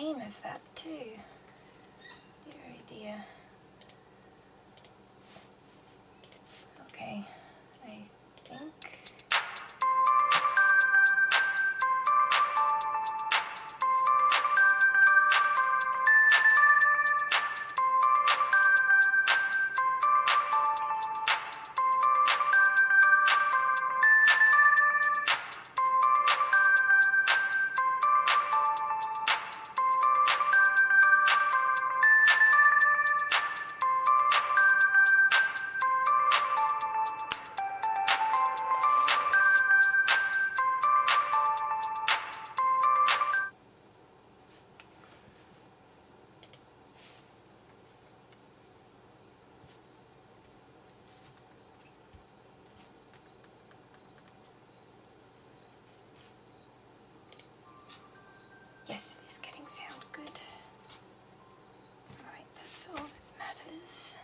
aim of that too. Dear, oh dear. Okay, I think. Yes, it is getting sound good. Alright, that's all that matters.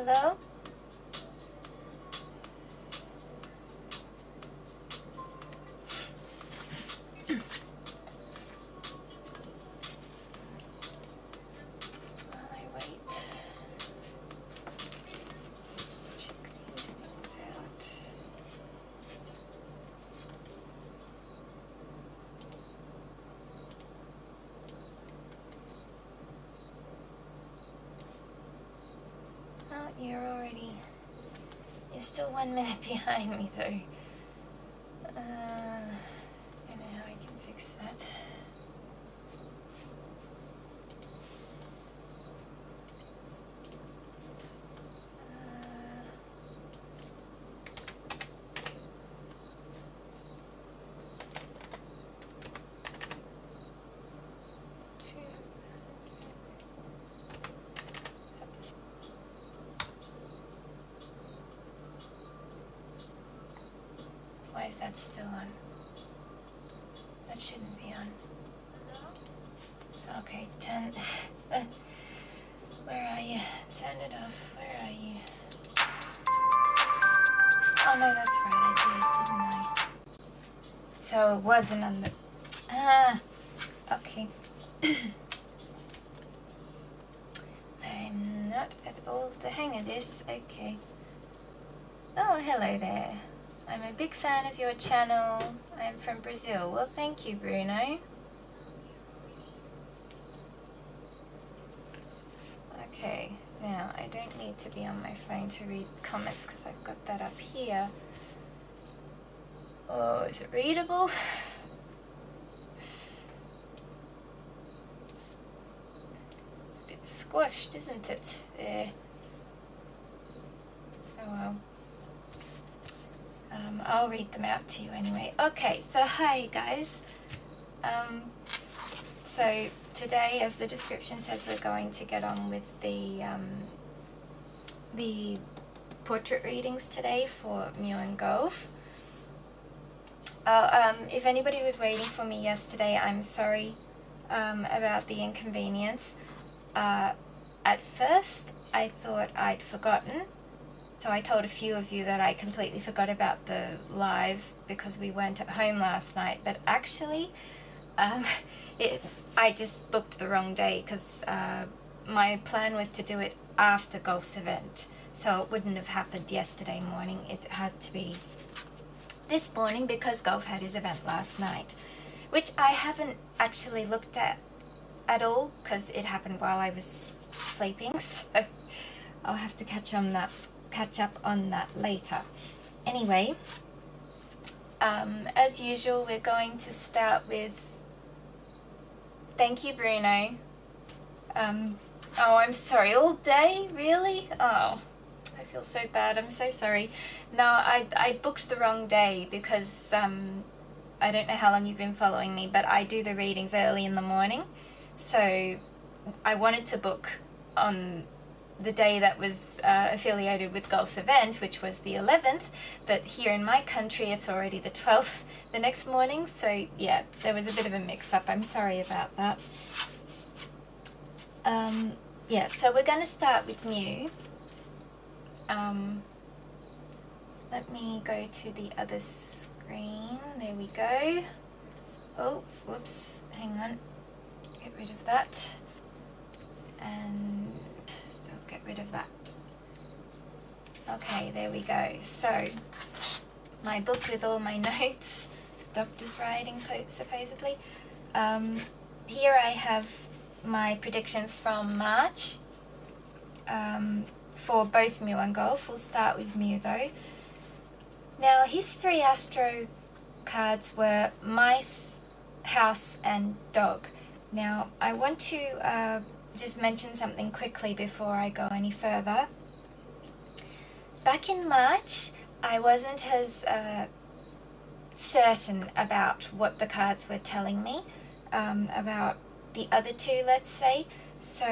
Hello? While I wait, check these things out. Oh, you're still 1 minute behind me though. I don't know how I can fix that. Why is that still on? That shouldn't be on. Okay, turn. Where are you? Turn it off. Where are you? Oh no, that's right, I did, didn't I? So it wasn't on the. Okay. I'm not at all the hang of this. Okay. Oh, hello there. I'm a big fan of your channel. I'm from Brazil. Well, thank you, Bruno. Okay, now I don't need to be on my phone to read comments because I've got that up here. Oh, is it readable? It's a bit squished, isn't it? There. Oh well. I'll read them out to you anyway. Okay, so hi guys. So today, as the description says, we're going to get on with the portrait readings today for Mewgulf. If anybody was waiting for me yesterday, I'm sorry about the inconvenience. At first, I thought I'd forgotten. So I told a few of you that I completely forgot about the live because we weren't at home last night. But actually, I just booked the wrong day because my plan was to do it after Golf's event. So it wouldn't have happened yesterday morning. It had to be this morning because Golf had his event last night, which I haven't actually looked at all because it happened while I was sleeping. So I'll have to catch up on that later. Anyway, as usual, we're going to start with thank you, Bruno. Oh, I'm sorry, all day? Really? Oh, I feel so bad. I'm so sorry. No, I booked the wrong day because I don't know how long you've been following me, but I do the readings early in the morning. So I wanted to book on the day that was affiliated with Golf's event, which was the 11th, but here in my country it's already the 12th the next morning, so yeah, there was a bit of a mix-up. I'm sorry about that. Yeah, so we're going to start with Mew. Let me go to the other screen. There we go. Oh, whoops, hang on. Get rid of that. And so get rid of that. Okay, there we go. So, my book with all my notes, doctor's writing supposedly. Here I have my predictions from March for both Mew and Golf. We'll start with Mew though. Now his 3 Astro cards were mice, house and dog. Now I want to just mention something quickly before I go any further. Back in March I wasn't as certain about what the cards were telling me about the other 2, let's say. So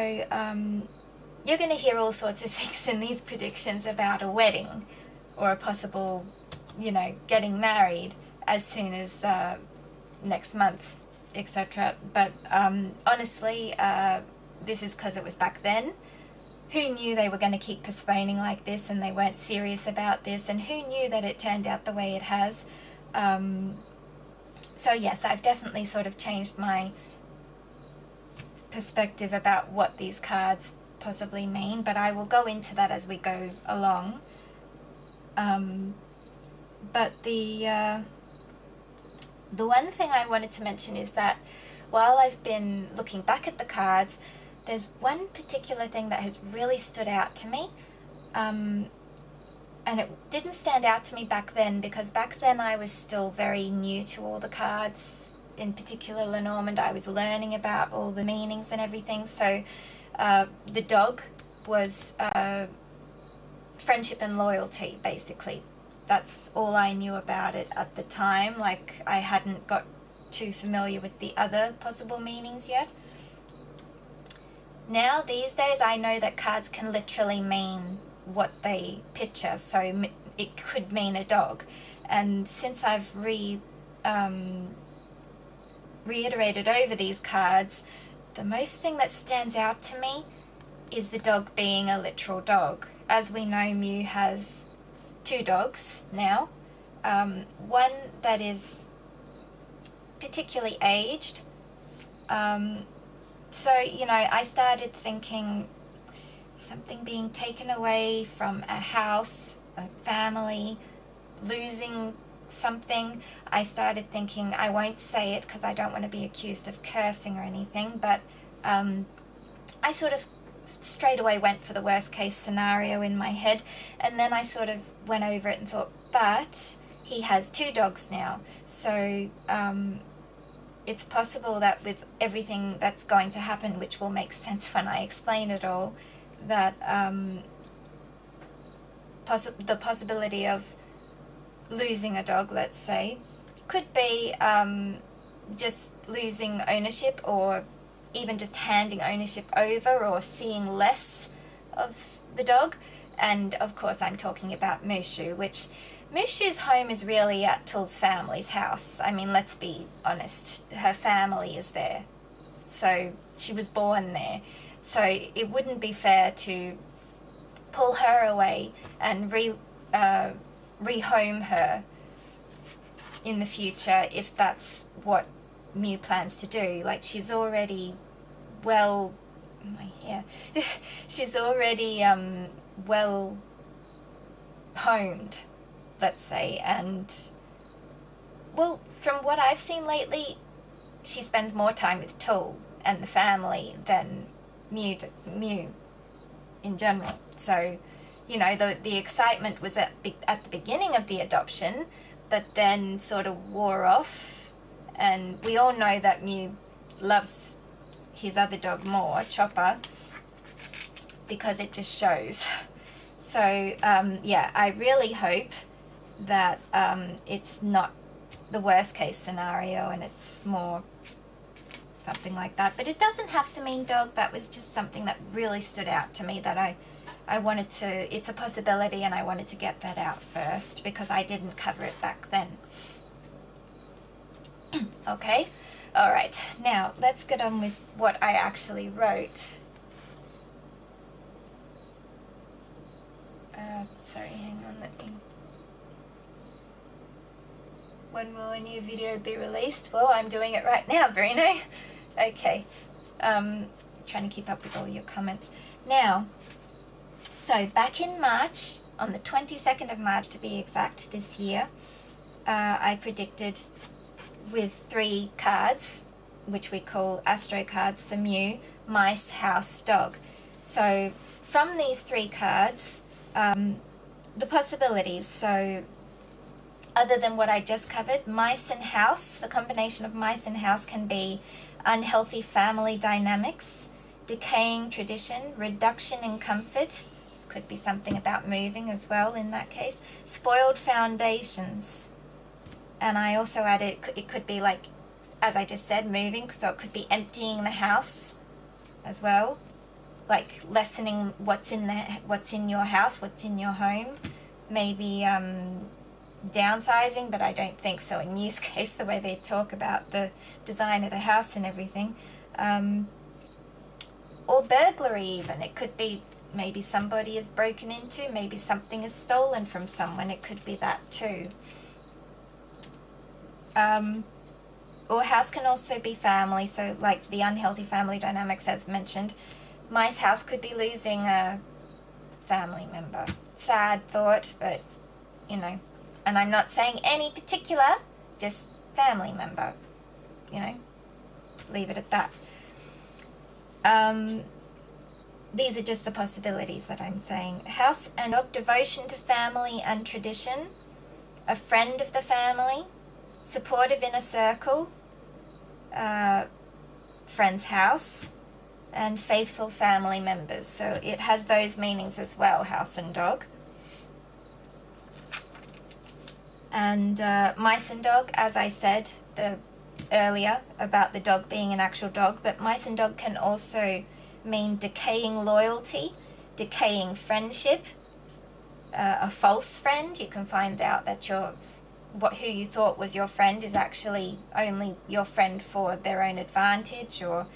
you're going to hear all sorts of things in these predictions about a wedding or a possible, you know, getting married as soon as next month, etc. But honestly, this is because it was back then. who knew they were going to keep postponing like this and they weren't serious about this, and who knew that it turned out the way it has. So yes, I've definitely sort of changed my perspective about what these cards possibly mean, but I will go into that as we go along. But the one thing I wanted to mention is that while I've been looking back at the cards, there's one particular thing that has really stood out to me. And it didn't stand out to me back then, because back then I was still very new to all the cards, in particular Lenormand. I was learning about all the meanings and everything. So the dog was friendship and loyalty, basically. That's all I knew about it at the time. Like, I hadn't got too familiar with the other possible meanings yet. Now, these days, I know that cards can literally mean what they picture, so it could mean a dog. And since I've reiterated over these cards, the most thing that stands out to me is the dog being a literal dog. As we know, Mew has 2 dogs now. One that is particularly aged. So, you know, I started thinking something being taken away from a house, a family, losing something. I started thinking, I won't say it because I don't want to be accused of cursing or anything, but I sort of straight away went for the worst case scenario in my head, and then I sort of went over it and thought, but he has 2 dogs now, so it's possible that with everything that's going to happen, which will make sense when I explain it all, that the possibility of losing a dog, let's say, could be just losing ownership, or even just handing ownership over, or seeing less of the dog. And of course I'm talking about Mushu, which Mushu's home is really at Tul's family's house. I mean, let's be honest, her family is there. So she was born there. So it wouldn't be fair to pull her away and rehome her in the future if that's what Mew plans to do. Like, she's already she's already well homed, let's say, and well, from what I've seen lately, she spends more time with Tul and the family than Mew in general. So, you know, the excitement was at the beginning of the adoption, but then sort of wore off, and we all know that Mew loves his other dog more, Chopper, because it just shows. So yeah, I really hope that it's not the worst case scenario and it's more something like that. But it doesn't have to mean dog. That was just something that really stood out to me, that I wanted to, it's a possibility, and I wanted to get that out first because I didn't cover it back then. Okay, all right, now let's get on with what I actually wrote. Sorry, hang on, when will a new video be released? Well, I'm doing it right now, Bruno. Okay, trying to keep up with all your comments. Now, so back in March, on the 22nd of March to be exact, this year, I predicted with 3 cards, which we call Astro cards for Mew, mice, house, dog. So from these 3 cards, the possibilities, so other than what I just covered, mice and house, the combination of mice and house can be unhealthy family dynamics, decaying tradition, reduction in comfort, could be something about moving as well in that case, spoiled foundations, and I also added it could be, like, as I just said, moving, so it could be emptying the house as well, like lessening what's in your house, what's in your home, maybe downsizing, but I don't think so in Mew's case, the way they talk about the design of the house and everything, or burglary even. It could be maybe somebody is broken into, maybe something is stolen from someone. It could be that too. Or house can also be family, so like the unhealthy family dynamics as mentioned. Mice house could be losing a family member. Sad thought, but you know, and I'm not saying any particular, just family member, you know, leave it at that. These are just the possibilities that I'm saying. House and dog, devotion to family and tradition, a friend of the family, supportive inner circle, friend's house, and faithful family members. So it has those meanings as well, house and dog. And mice and dog, as I said earlier about the dog being an actual dog, but mice and dog can also mean decaying loyalty, decaying friendship, a false friend. You can find out that who you thought was your friend is actually only your friend for their own advantage, or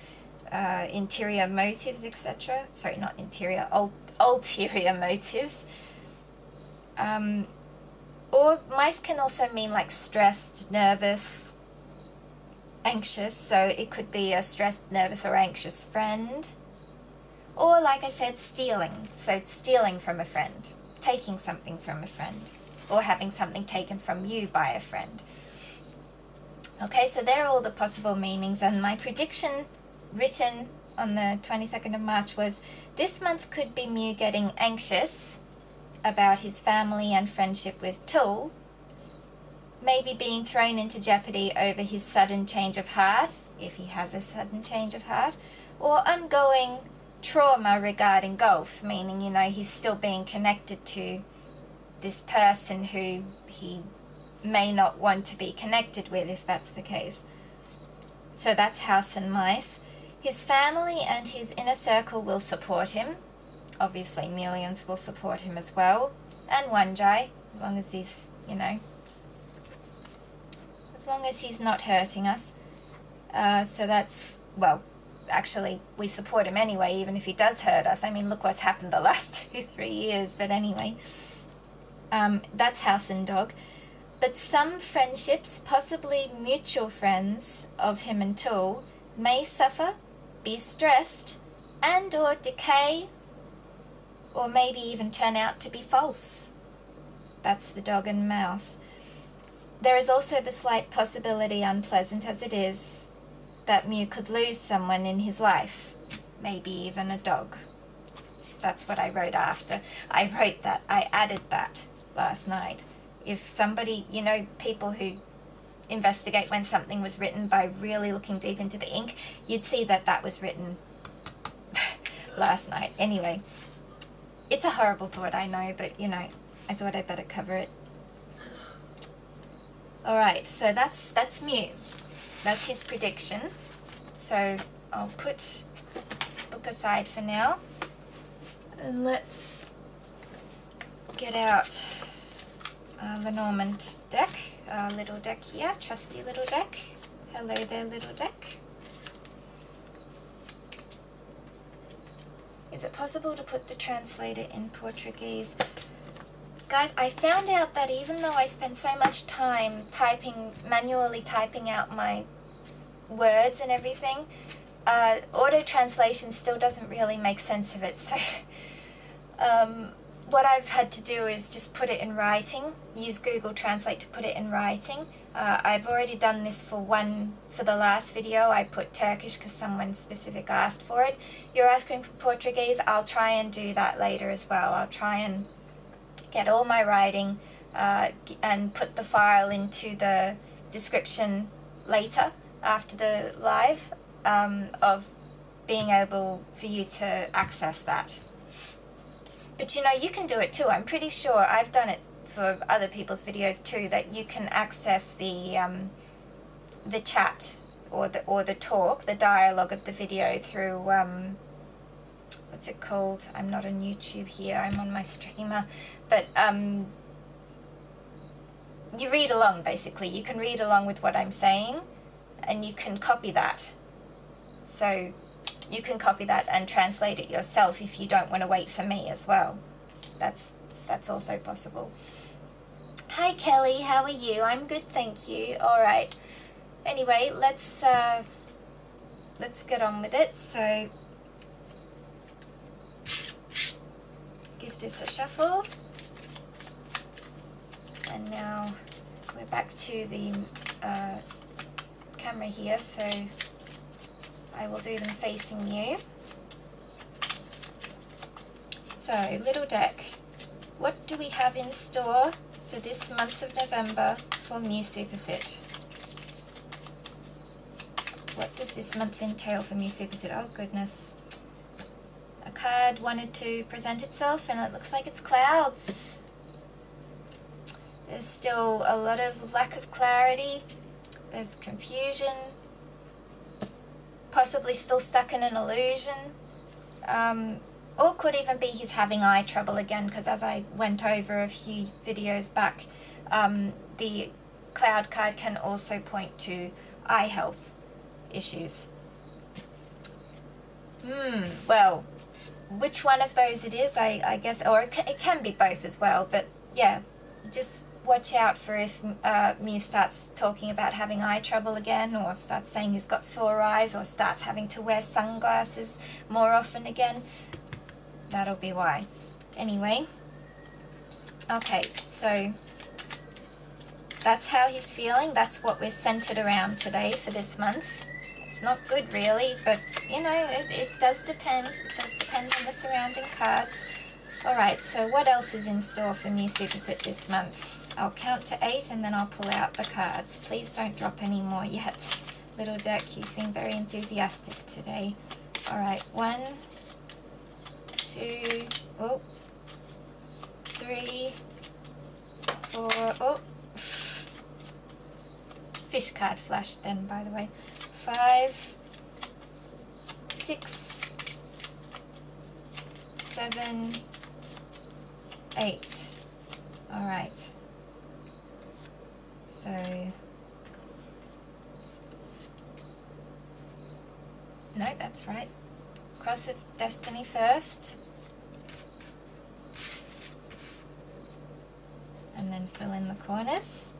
interior motives, etc. Sorry, not interior, ulterior motives. Or mice can also mean like stressed, nervous, anxious. So it could be a stressed, nervous, or anxious friend. Or like I said, stealing. So stealing from a friend, taking something from a friend, or having something taken from you by a friend. Okay, so there are all the possible meanings, and my prediction written on the 22nd of March was this month could be Mew getting anxious about his family and friendship with Tool, maybe being thrown into jeopardy over his sudden change of heart, if he has a sudden change of heart, or ongoing trauma regarding golf, meaning, you know, he's still being connected to this person who he may not want to be connected with, if that's the case. So that's house and mice. His family and his inner circle will support him. Obviously, millions will support him as well. And Waanjai, as long as he's, you know, as long as he's not hurting us. So that's, well, actually, we support him anyway, even if he does hurt us. I mean, look what's happened the last 2-3 years. But anyway, that's house and dog. But some friendships, possibly mutual friends of him and Tool, may suffer, be stressed, and or decay, or maybe even turn out to be false. That's the dog and mouse. There is also the slight possibility, unpleasant as it is, that Mew could lose someone in his life, maybe even a dog. That's what I wrote after. I wrote that, I added that last night. If somebody, you know, people who investigate when something was written by really looking deep into the ink, you'd see that that was written last night. Anyway, it's a horrible thought, I know, but, you know, I thought I'd better cover it. Alright, so that's Mew. That's his prediction. So I'll put book aside for now. And let's get out Lenormand deck, our little deck here, trusty little deck. Hello there, little deck. Is it possible to put the translator in Portuguese? Guys, I found out that even though I spend so much time manually typing out my words and everything, auto translation still doesn't really make sense of it. So what I've had to do is just put it in writing, use Google Translate to put it in writing. I've already done this for the last video. I put Turkish because someone specific asked for it. You're asking for Portuguese, I'll try and do that later as well. I'll try and get all my writing and put the file into the description later after the live of being able for you to access that. But you know, you can do it too. I'm pretty sure I've done it for other people's videos too, that you can access the chat or the talk, the dialogue of the video through what's it called? I'm not on YouTube here. I'm on my streamer, but you read along basically. You can read along with what I'm saying, and you can copy that. So you can copy that and translate it yourself if you don't want to wait for me as well. That's also possible. Hi Kelly, how are you? I'm good, thank you. All right. Anyway, let's get on with it. So give this a shuffle. And now we're back to the camera here, so I will do them facing you. So, little deck, what do we have in store for this month of November for Mew Suppasit? What does this month entail for Mew Suppasit? Oh goodness. A card wanted to present itself and it looks like it's clouds. There's still a lot of lack of clarity. There's confusion. Possibly still stuck in an illusion. Or could even be he's having eye trouble again, because as I went over a few videos back, the cloud card can also point to eye health issues. Well, which one of those it is, I guess, or it can be both as well, but yeah, just watch out for if Mew starts talking about having eye trouble again, or starts saying he's got sore eyes, or starts having to wear sunglasses more often again. That'll be why. Anyway, okay, so that's how he's feeling. That's what we're centered around today for this month. It's not good really, but you know, it does depend. It does depend on the surrounding cards. Alright, so what else is in store for Mew Suppasit this month? I'll count to 8 and then I'll pull out the cards. Please don't drop any more yet. Little deck, you seem very enthusiastic today. Alright, 1, 2, 3, 4, fish card flashed then, by the way. 5, 6, 7, 8. Alright. So, no, that's right. Cross of Destiny first. And then fill in the corners.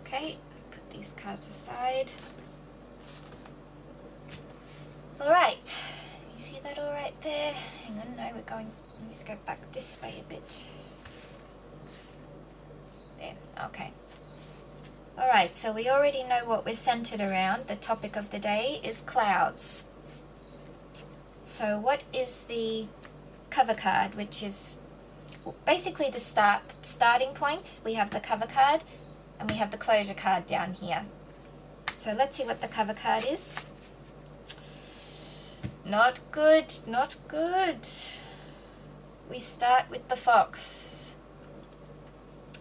Okay, put these cards aside. Alright, you see that all right there? Hang on, no, we're going, let's go back this way a bit. There, okay. Alright, so we already know what we're centered around. The topic of the day is clouds. So what is the cover card, which is basically the starting point? We have the cover card and we have the closure card down here. So let's see what the cover card is. Not good, not good. We start with the fox.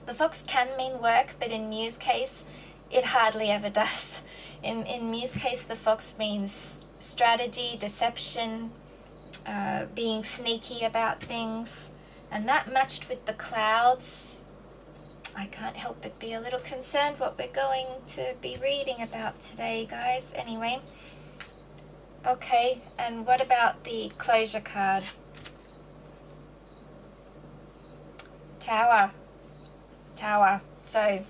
The fox can mean work, but in Mew's case, it hardly ever does. In Mew's case, the fox means strategy, deception, being sneaky about things. And that matched with the clouds. I can't help but be a little concerned what we're going to be reading about today, guys. Anyway. Okay, and what about the closure card? Tower. Tower. So,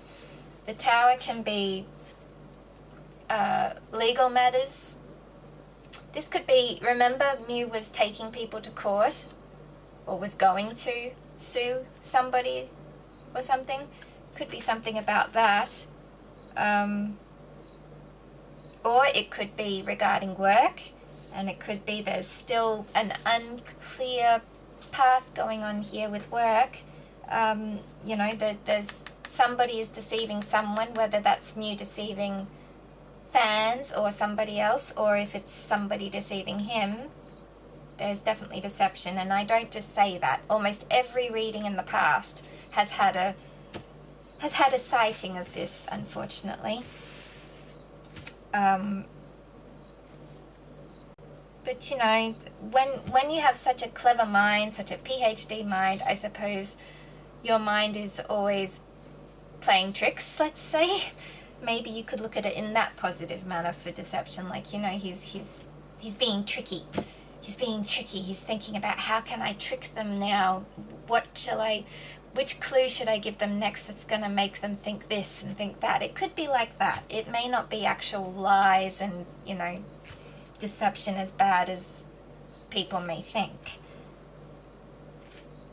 the tower can be legal matters. This could be, remember Mew was taking people to court, or was going to sue somebody or something? Could be something about that. Or it could be regarding work, and it could be there's still an unclear path going on here with work. You know, there's somebody is deceiving someone, whether that's Mew deceiving fans or somebody else, or if it's somebody deceiving him. There's definitely deception, and I don't just say that. Almost every reading in the past has had a sighting of this, unfortunately. But you know, when you have such a clever mind, such a PhD mind, I suppose your mind is always playing tricks, let's say. maybe you could look at it in that positive manner for deception. Like, you know, he's being tricky. He's being tricky. He's thinking about, how can I trick them now? Which clue should I give them next that's going to make them think this and think that? It could be like that. It may not be actual lies and, you know, deception as bad as people may think.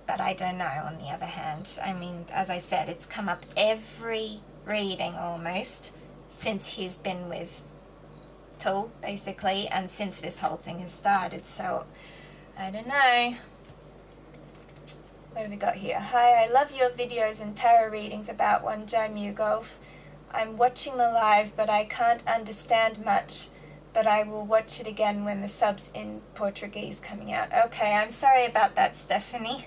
But I don't know, on the other hand. I mean, as I said, it's come up every reading almost since he's been with Tull, basically, and since this whole thing has started. So, I don't know. What have we got here? Hi, I love your videos and tarot readings about Waanjai Mewgulf. I'm watching the live, but I can't understand much. But I will watch it again when the sub's in Portuguese coming out. Okay, I'm sorry about that, Stephanie.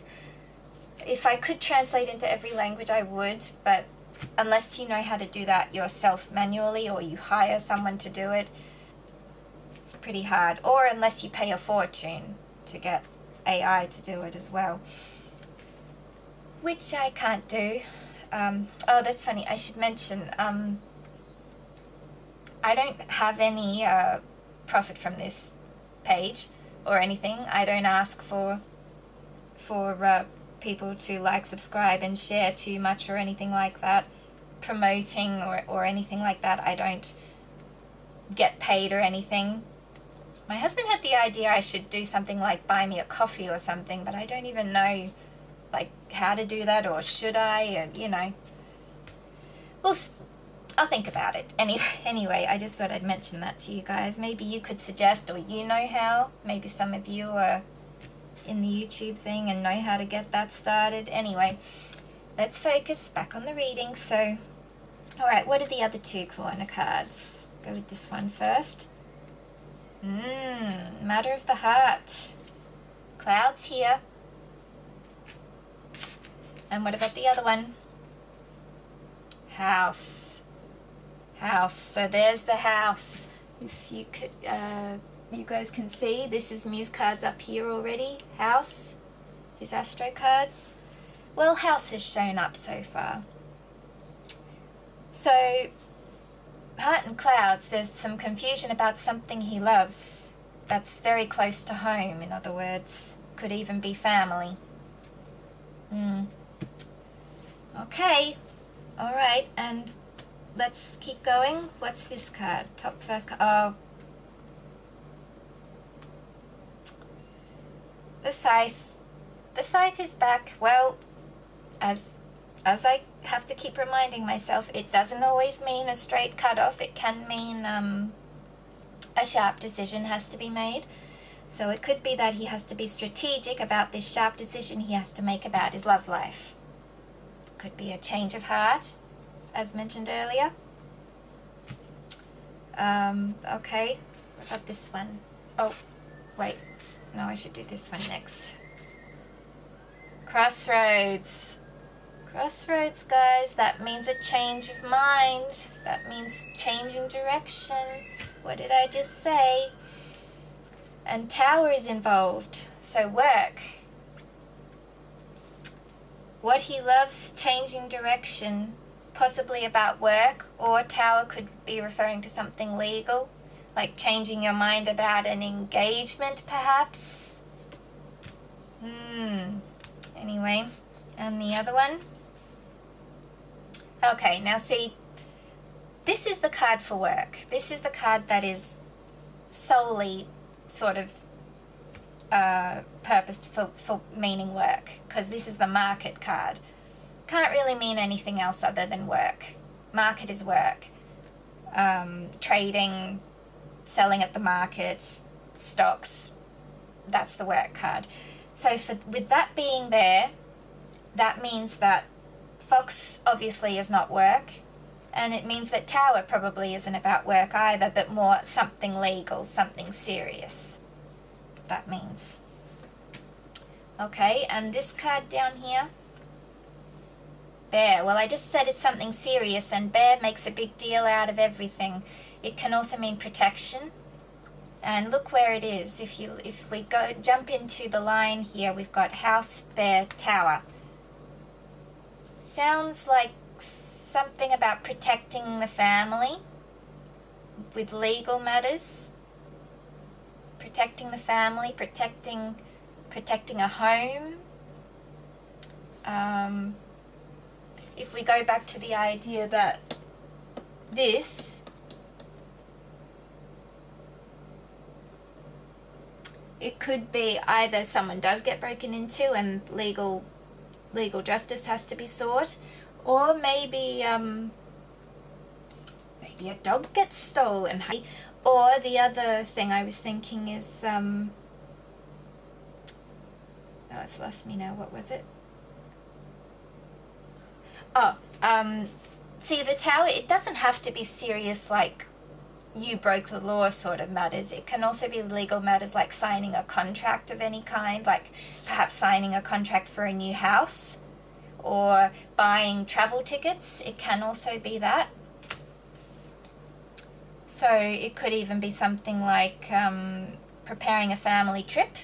If I could translate into every language, I would, but unless you know how to do that yourself manually or you hire someone to do it, it's pretty hard. Or unless you pay a fortune to get AI to do it as well, which I can't do. Oh, that's funny. I should mention, I don't have any profit from this page or anything. I don't ask for people to like, subscribe and share too much or anything like that, promoting or anything like that. I don't get paid or anything. My husband had the idea I should do something like buy me a coffee or something, but I don't even know like how to do that, or should I, and you know, well, I'll think about it. Anyway, I just thought I'd mention that to you guys. Maybe you could suggest, or you know how. Maybe some of you are in the YouTube thing and know how to get that started. Anyway, let's focus back on the reading. So, alright, what are the other two corner cards? Go with this one first. Matter of the heart. Clouds here. And what about the other one? House. House. So there's the house. If you could, you guys can see, this is Mew's cards up here already. House. His Astro cards. Well, house has shown up so far. So, heart and clouds, there's some confusion about something he loves that's very close to home, in other words. Could even be family. Okay, alright, and let's keep going. What's this card? Top first card. Oh. The scythe. The scythe is back. Well, as I have to keep reminding myself, it doesn't always mean a straight cut off. It can mean a sharp decision has to be made. So it could be that he has to be strategic about this sharp decision he has to make about his love life. Could be a change of heart, as mentioned earlier. Okay, what about this one? Oh, wait. No, I should do this one next. Crossroads. Crossroads, guys. That means a change of mind. That means changing direction. What did I just say? And Tower is involved. So work. What he loves, changing direction, possibly about work, or Tower could be referring to something legal, like changing your mind about an engagement, perhaps. Anyway, and the other one? Okay, now see, this is the card for work. This is the card that is solely sort of purposed for meaning work, because this is the market card. Can't really mean anything else other than work. Market is work. Trading, selling at the market, stocks, that's the work card. So with that being there, that means that Fox obviously is not work, and it means that Tower probably isn't about work either, but more something legal, something serious. That means. Okay, and this card down here, Bear. Well, I just said it's something serious, and Bear makes a big deal out of everything. It can also mean protection. And look where it is. If we jump into the line here, we've got House, Bear, Tower. Sounds like something about protecting the family with legal matters. Protecting the family, protecting a home. If we go back to the idea that this it could be either someone does get broken into and legal justice has to be sought, or maybe maybe a dog gets stolen. Or the other thing I was thinking is oh, it's lost me now. What was it? Oh, see, the tower, it doesn't have to be serious like you broke the law sort of matters. It can also be legal matters like signing a contract of any kind, like perhaps signing a contract for a new house or buying travel tickets. It can also be that. So it could even be something like preparing a family trip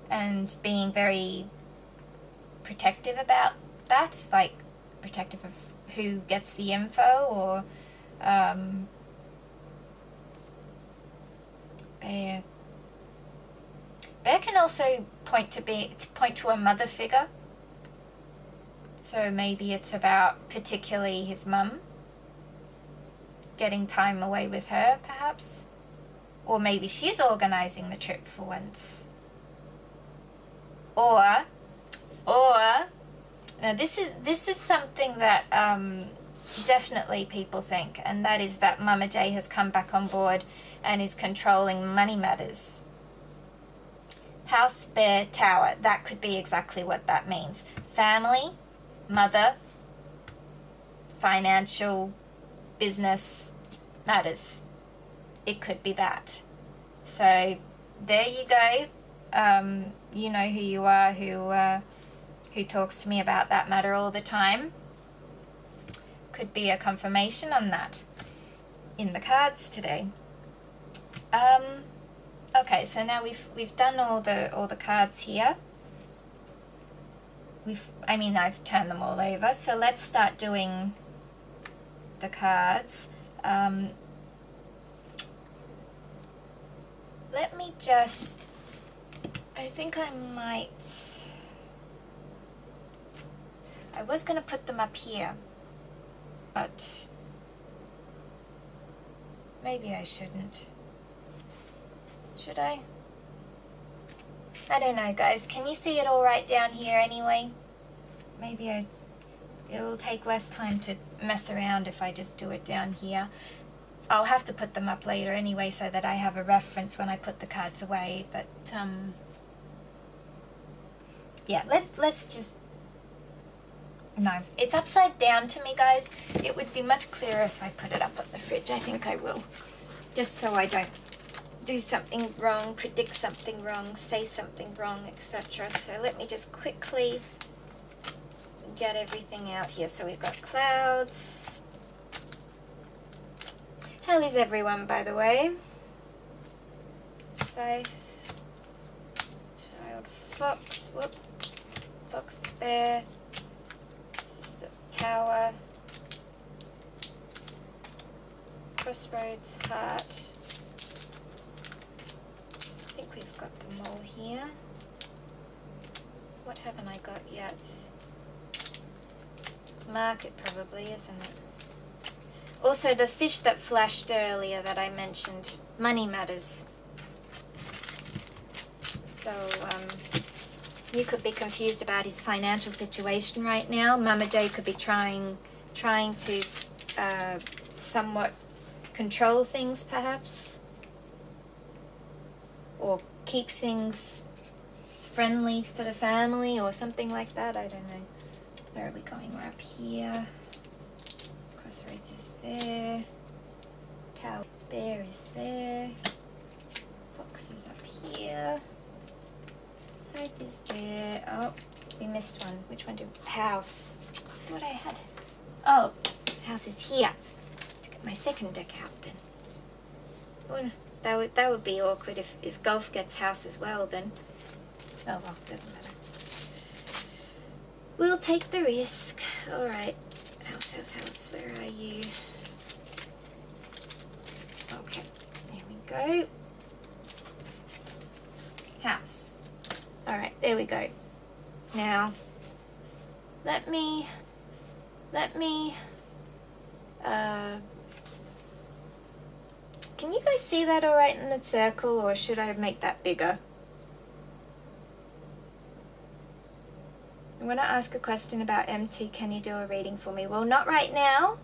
and being very protective about that, like protective of who gets the info, or bear can also point to a mother figure. So maybe it's about particularly his mum, getting time away with her perhaps, or maybe she's organizing the trip for once, or now this is something that definitely people think, and that is that Mama J has come back on board and is controlling money matters. House, bear, tower, that could be exactly what that means. Family, mother, financial, business matters. It could be that. So there you go. You know who you are, who talks to me about that matter all the time. Could be a confirmation on that in the cards today. Okay, so now we've done all the cards here. I've turned them all over, so let's start doing the cards. Let me just, I think I was going to put them up here, but maybe I shouldn't. Should I? I don't know, guys. Can you see it all right down here anyway? Maybe it'll take less time to mess around if I just do it down here. I'll have to put them up later anyway so that I have a reference when I put the cards away, but yeah, let's just, no, it's upside down to me, guys. It would be much clearer if I put it up on the fridge. I think I will, just so I don't do something wrong, predict something wrong, say something wrong, etc. So let me just quickly get everything out here. So we've got clouds. How is everyone, by the way? Scythe, child fox, whoop, fox bear, tower, crossroads, heart. I think we've got them all here. What haven't I got yet? Market probably, isn't it? Also, the fish that flashed earlier that I mentioned, money matters. So, you could be confused about his financial situation right now. Mama J could be trying to somewhat control things, perhaps, or keep things friendly for the family or something like that. I don't know. Where are we going? We're up here. Crossroads is there. Tower bear is there. Fox is up here. Scythe is there. Oh, we missed one. Which one? House. What I had? Oh, house is here. To get my second deck out then. Oh, that would be awkward if golf gets house as well then. Oh well, doesn't matter. We'll take the risk. Alright. House, where are you? Okay, there we go. House. All right, there we go. Now, let me, can you guys see that all right in the circle, or should I make that bigger? I want to ask a question about MT. Can you do a reading for me? Well, not right now,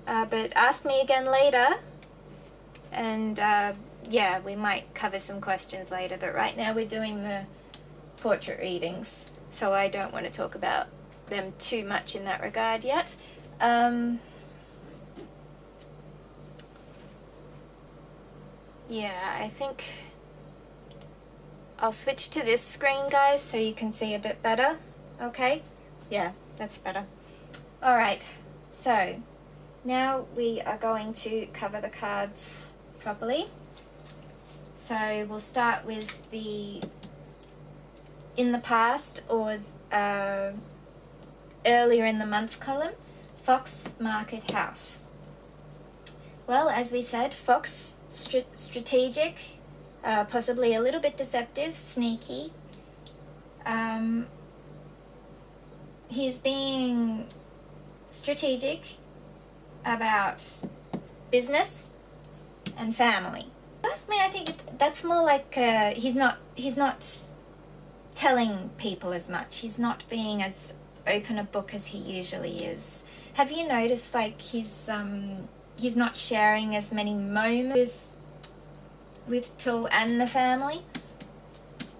but ask me again later. And yeah, we might cover some questions later, but right now we're doing the portrait readings, so I don't want to talk about them too much in that regard yet. Yeah, I think I'll switch to this screen, guys, so you can see a bit better. Okay? Yeah, that's better. All right, so now we are going to cover the cards properly. So we'll start with the in the past or earlier in the month column, Fox Market House. Well, as we said, Fox, strategic, possibly a little bit deceptive, sneaky. He's being strategic about business and family. Ask me, I think that's more like he's not telling people as much. He's not being as open a book as he usually is. Have you noticed, like, he's not sharing as many moments with Tul and the family?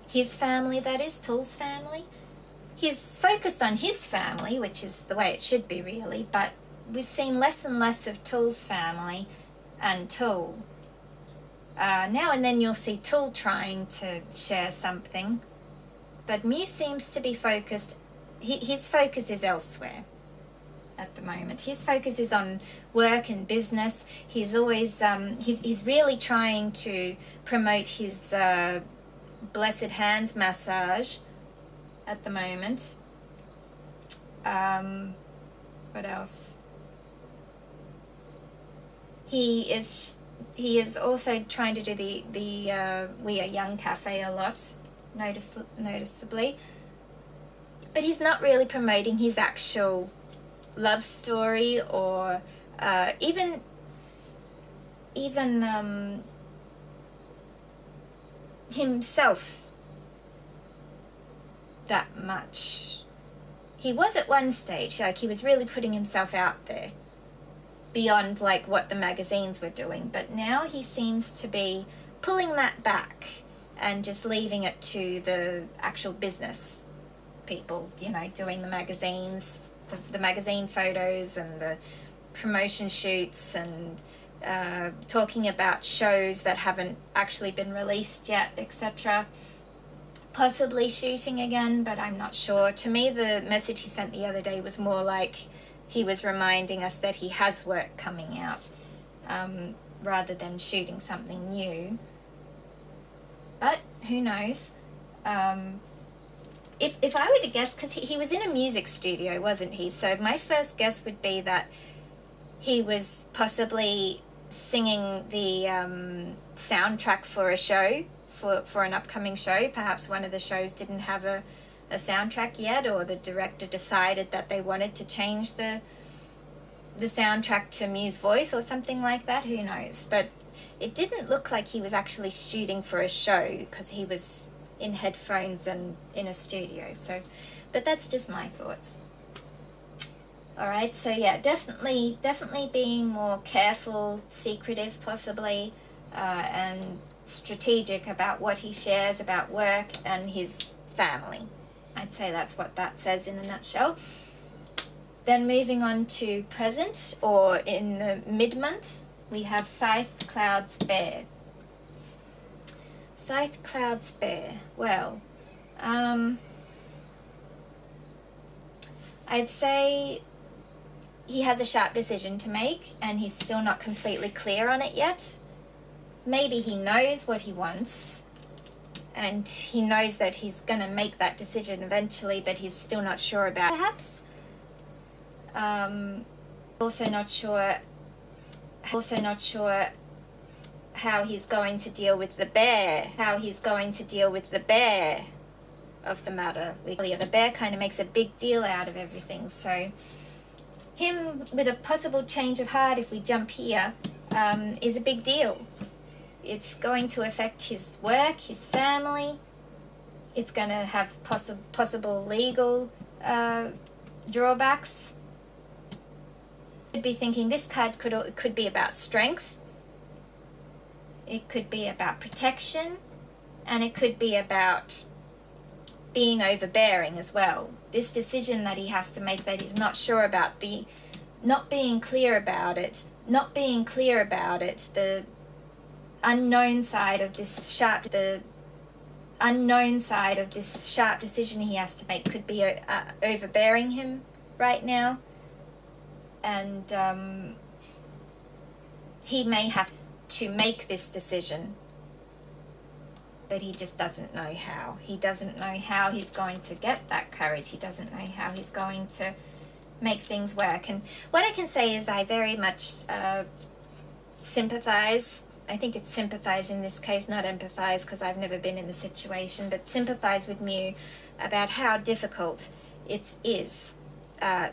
His family, that is, Tul's family. He's focused on his family, which is the way it should be, really, but we've seen less and less of Tul's family and Tul. Now and then you'll see Tul trying to share something, but Mew seems to be focused, his focus is elsewhere at the moment. His focus is on work and business. He's always, he's really trying to promote his blessed hands massage at the moment. What else? He is also trying to do the We Are Young cafe a lot, noticeably. But he's not really promoting his actual love story or even himself that much. He was at one stage, like, he was really putting himself out there beyond, like, what the magazines were doing, but now he seems to be pulling that back and just leaving it to the actual business people, you know, doing the magazines, the magazine photos and the promotion shoots, and talking about shows that haven't actually been released yet, etc. Possibly shooting again, but I'm not sure. To me, the message he sent the other day was more like he was reminding us that he has work coming out, rather than shooting something new. But who knows? If I were to guess, because he was in a music studio, wasn't he? So my first guess would be that he was possibly singing the soundtrack for a show, for an upcoming show. Perhaps one of the shows didn't have a soundtrack yet, or the director decided that they wanted to change the soundtrack to Mew's voice or something like that. Who knows? But it didn't look like he was actually shooting for a show, because he was in headphones and in a studio. So, but that's just my thoughts. All right, so yeah, definitely being more careful, secretive possibly, and strategic about what he shares about work and his family. I'd say that's what that says in a nutshell. Then moving on to present, or in the mid-month, we have Scythe Clouds Bear. Scythe Clouds Bear. Well, I'd say he has a sharp decision to make, and he's still not completely clear on it yet. Maybe he knows what he wants, and he knows that he's going to make that decision eventually, but he's still not sure about it, perhaps. Also not sure how he's going to deal with the bear. Of the matter. The bear kind of makes a big deal out of everything. So him with a possible change of heart, if we jump here, is a big deal. It's going to affect his work, his family. It's going to have possible legal drawbacks. Could be thinking this card could be about strength. It could be about protection, and it could be about being overbearing as well. This decision that he has to make that he's not sure about, not being clear about it, the unknown side of this sharp decision he has to make could be overbearing him right now. And he may have to make this decision, but he just doesn't know how. He doesn't know how he's going to get that courage. He doesn't know how he's going to make things work. And what I can say is I very much sympathize. I think it's sympathize in this case, not empathize, because I've never been in the situation, but sympathize with Mew about how difficult it is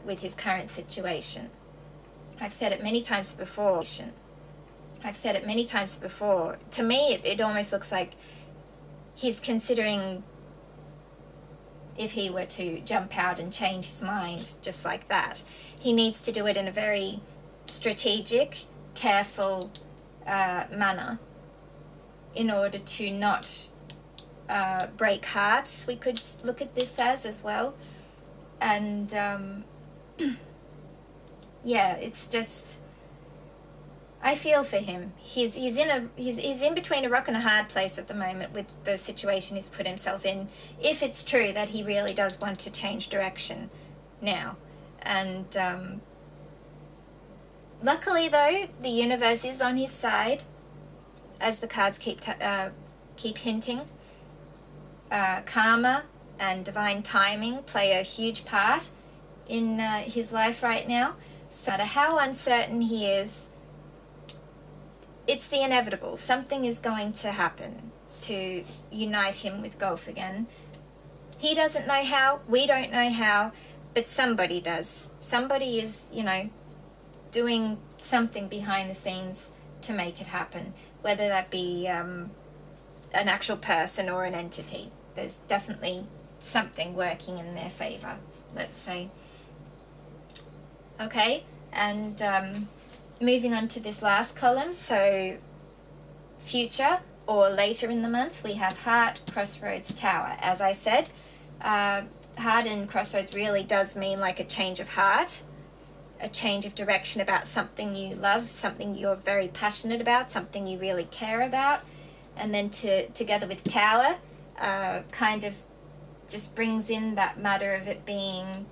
with his current situation. I've said it many times before. To me, it almost looks like he's considering if he were to jump out and change his mind just like that. He needs to do it in a very strategic, careful manner in order to not break hearts. We could look at this as well. And yeah, it's just, I feel for him. He's in between a rock and a hard place at the moment with the situation he's put himself in, if it's true that he really does want to change direction now. And luckily though, the universe is on his side, as the cards keep hinting. Karma and divine timing play a huge part in his life right now. So no matter how uncertain he is, it's the inevitable. Something is going to happen to unite him with Gulf again. He doesn't know how, we don't know how, but somebody does. Somebody is, doing something behind the scenes to make it happen, whether that be an actual person or an entity. There's definitely something working in their favour, let's say. Okay, and moving on to this last column, so future or later in the month, we have Heart, Crossroads, Tower. As I said, Heart and Crossroads really does mean like a change of heart, a change of direction about something you love, something you're very passionate about, something you really care about. And then together with Tower, kind of just brings in that matter of it being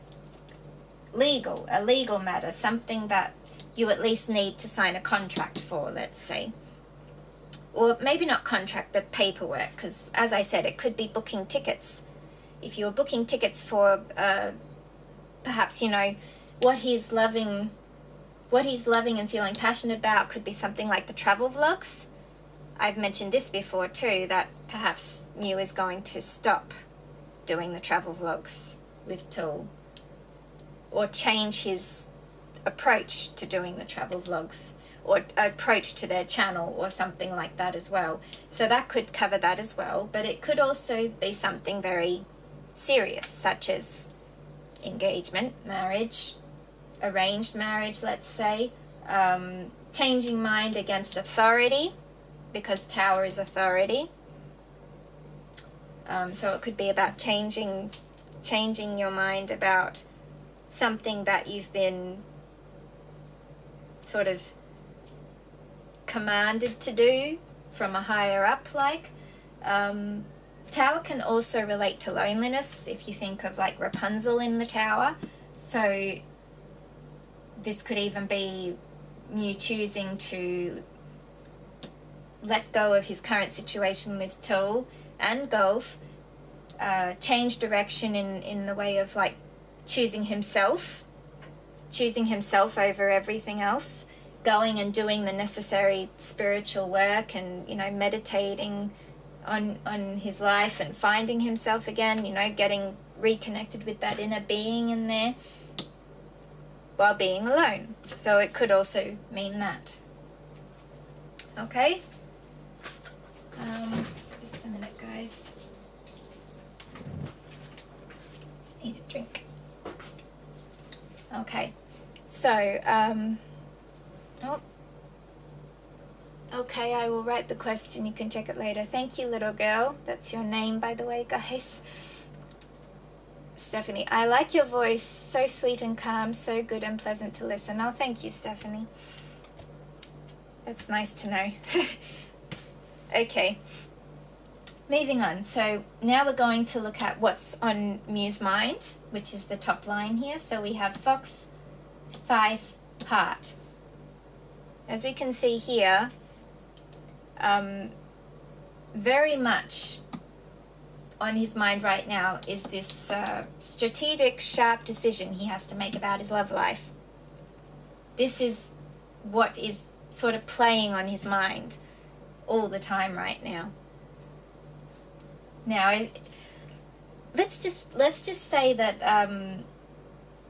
legal, a legal matter, something that you at least need to sign a contract for, let's say. Or maybe not contract, but paperwork, because as I said, it could be booking tickets. If you're booking tickets for perhaps, what he's loving and feeling passionate about, could be something like the travel vlogs. I've mentioned this before too, that perhaps Mew is going to stop doing the travel vlogs with Tool, or change his approach to doing the travel vlogs, or approach to their channel, or something like that as well. So that could cover that as well, but it could also be something very serious, such as engagement, marriage, arranged marriage, let's say, changing mind against authority, because Tower is authority. So it could be about changing your mind about something that you've been sort of commanded to do from a higher up, like. Tower can also relate to loneliness, if you think of like Rapunzel in the Tower. So this could even be Mew choosing to let go of his current situation with Tool and Gulf, change direction in the way of like choosing himself choosing himself over everything else, going and doing the necessary spiritual work and, you know, meditating on his life and finding himself again, you know, getting reconnected with that inner being in there while being alone. So it could also mean that. Okay? Just a minute, guys. Just need a drink. Okay. So, oh. Okay, I will write the question. You can check it later. Thank you, little girl. That's your name, by the way, guys. Stephanie, I like your voice. So sweet and calm, so good and pleasant to listen. Oh, thank you, Stephanie. That's nice to know. Okay. Moving on. So now we're going to look at what's on Mew's mind, which is the top line here. So we have Fox, Scythe, Heart. As we can see here, very much on his mind right now is this strategic, sharp decision he has to make about his love life. This is what is sort of playing on his mind all the time right now. Now, let's just say that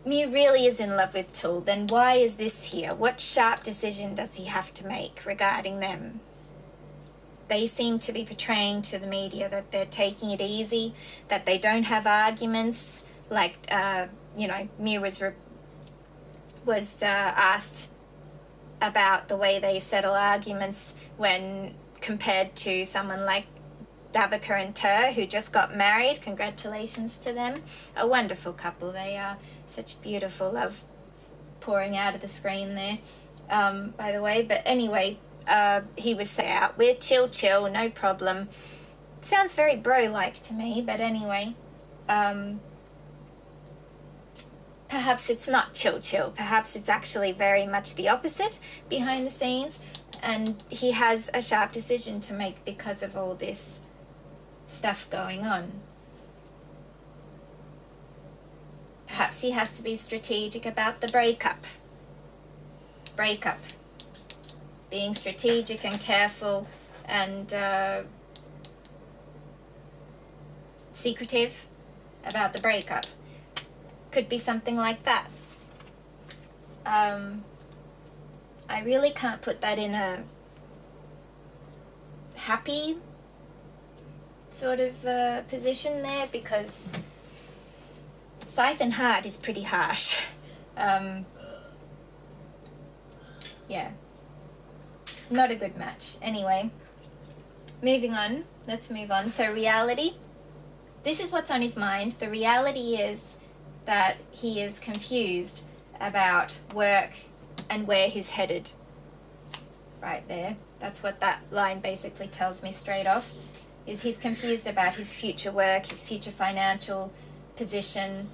Mew really is in love with Tool. Then why is this here? What sharp decision does he have to make regarding them? They seem to be portraying to the media that they're taking it easy, that they don't have arguments. Like, you know, Mew was asked about the way they settle arguments when compared to someone like Davika and Tur, who just got married. Congratulations to them. A wonderful couple they are. Such beautiful love pouring out of the screen there, by the way. But anyway, he was say out, we're chill, no problem. Sounds very bro-like to me, but anyway. Perhaps it's not chill. Perhaps it's actually very much the opposite behind the scenes. And he has a sharp decision to make because of all this stuff going on. Perhaps he has to be strategic about the breakup. Being strategic and careful and secretive about the breakup. Could be something like that. I really can't put that in a happy sort of position there, because Scythe and Heart is pretty harsh. Yeah. Not a good match. Anyway, moving on. Let's move on. So reality. This is what's on his mind. The reality is that he is confused about work and where he's headed. Right there. That's what that line basically tells me straight off. Is he's confused about his future work, his future financial position,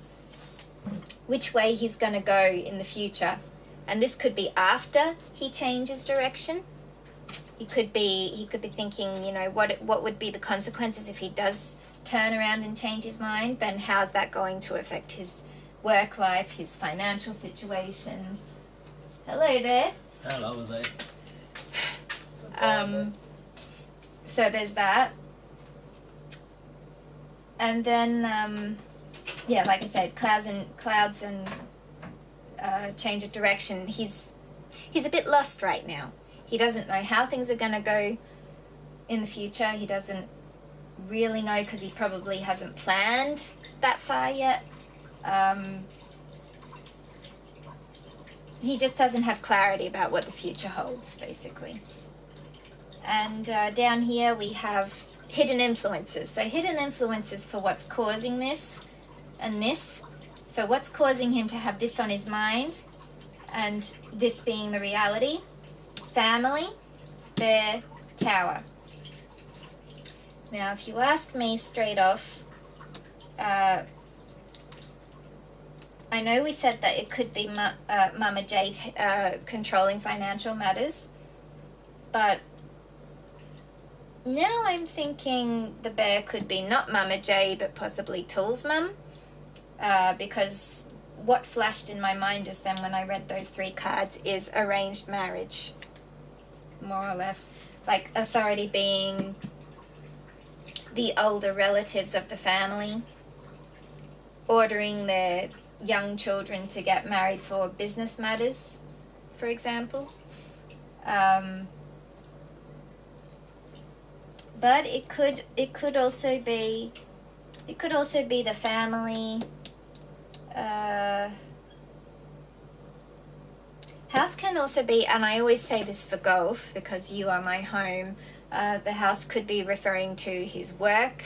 which way he's going to go in the future. And this could be after he changes direction. He could be thinking, you know, what would be the consequences if he does turn around and change his mind? Then how's that going to affect his work life, his financial situation? Hello there. Hello there. So there's that. And then, yeah, like I said, clouds and change of direction. He's a bit lost right now. He doesn't know how things are going to go in the future. He doesn't really know because he probably hasn't planned that far yet. He just doesn't have clarity about what the future holds, basically. And down here we have hidden influences. So hidden influences for what's causing this and this. So what's causing him to have this on his mind and this being the reality? Family, Bear, Tower. Now, if you ask me straight off, I know we said that it could be Mama J controlling financial matters, but now I'm thinking the bear could be not Mama J, but possibly Tool's mum, because what flashed in my mind just then when I read those 3 cards is arranged marriage, more or less. Like authority being the older relatives of the family, ordering their young children to get married for business matters, for example. But it could also be the family. House can also be, and I always say this for Gulf because you are my home, the house could be referring to his work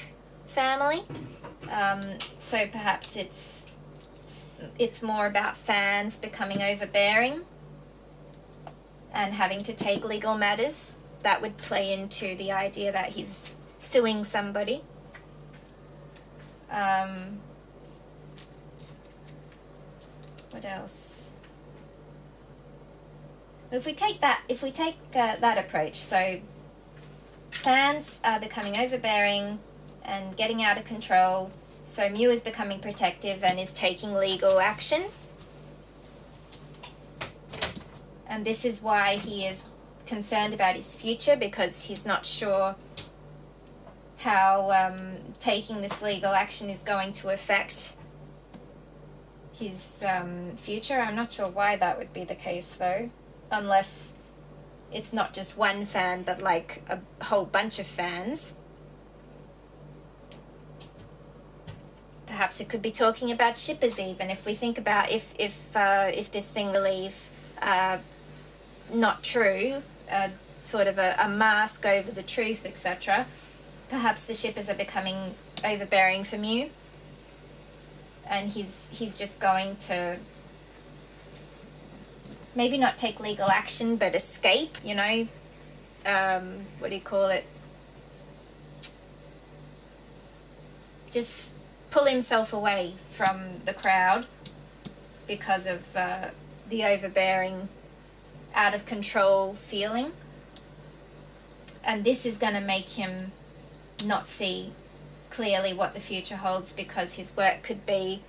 family. So perhaps it's more about fans becoming overbearing and having to take legal matters. That would play into the idea that he's suing somebody. What else? If we take that approach, so fans are becoming overbearing and getting out of control, so Mew is becoming protective and is taking legal action. And this is why he is concerned about his future, because he's not sure how taking this legal action is going to affect his future. I'm not sure why that would be the case though, unless it's not just one fan but like a whole bunch of fans. Perhaps it could be talking about shippers even. If we think about if this thing believe not true, sort of a mask over the truth, etc. Perhaps the shippers are becoming overbearing for Mew, and he's just going to maybe not take legal action but escape, you know, what do you call it? Just pull himself away from the crowd because of the overbearing, out of control feeling. And this is going to make him not see clearly what the future holds, because his work could be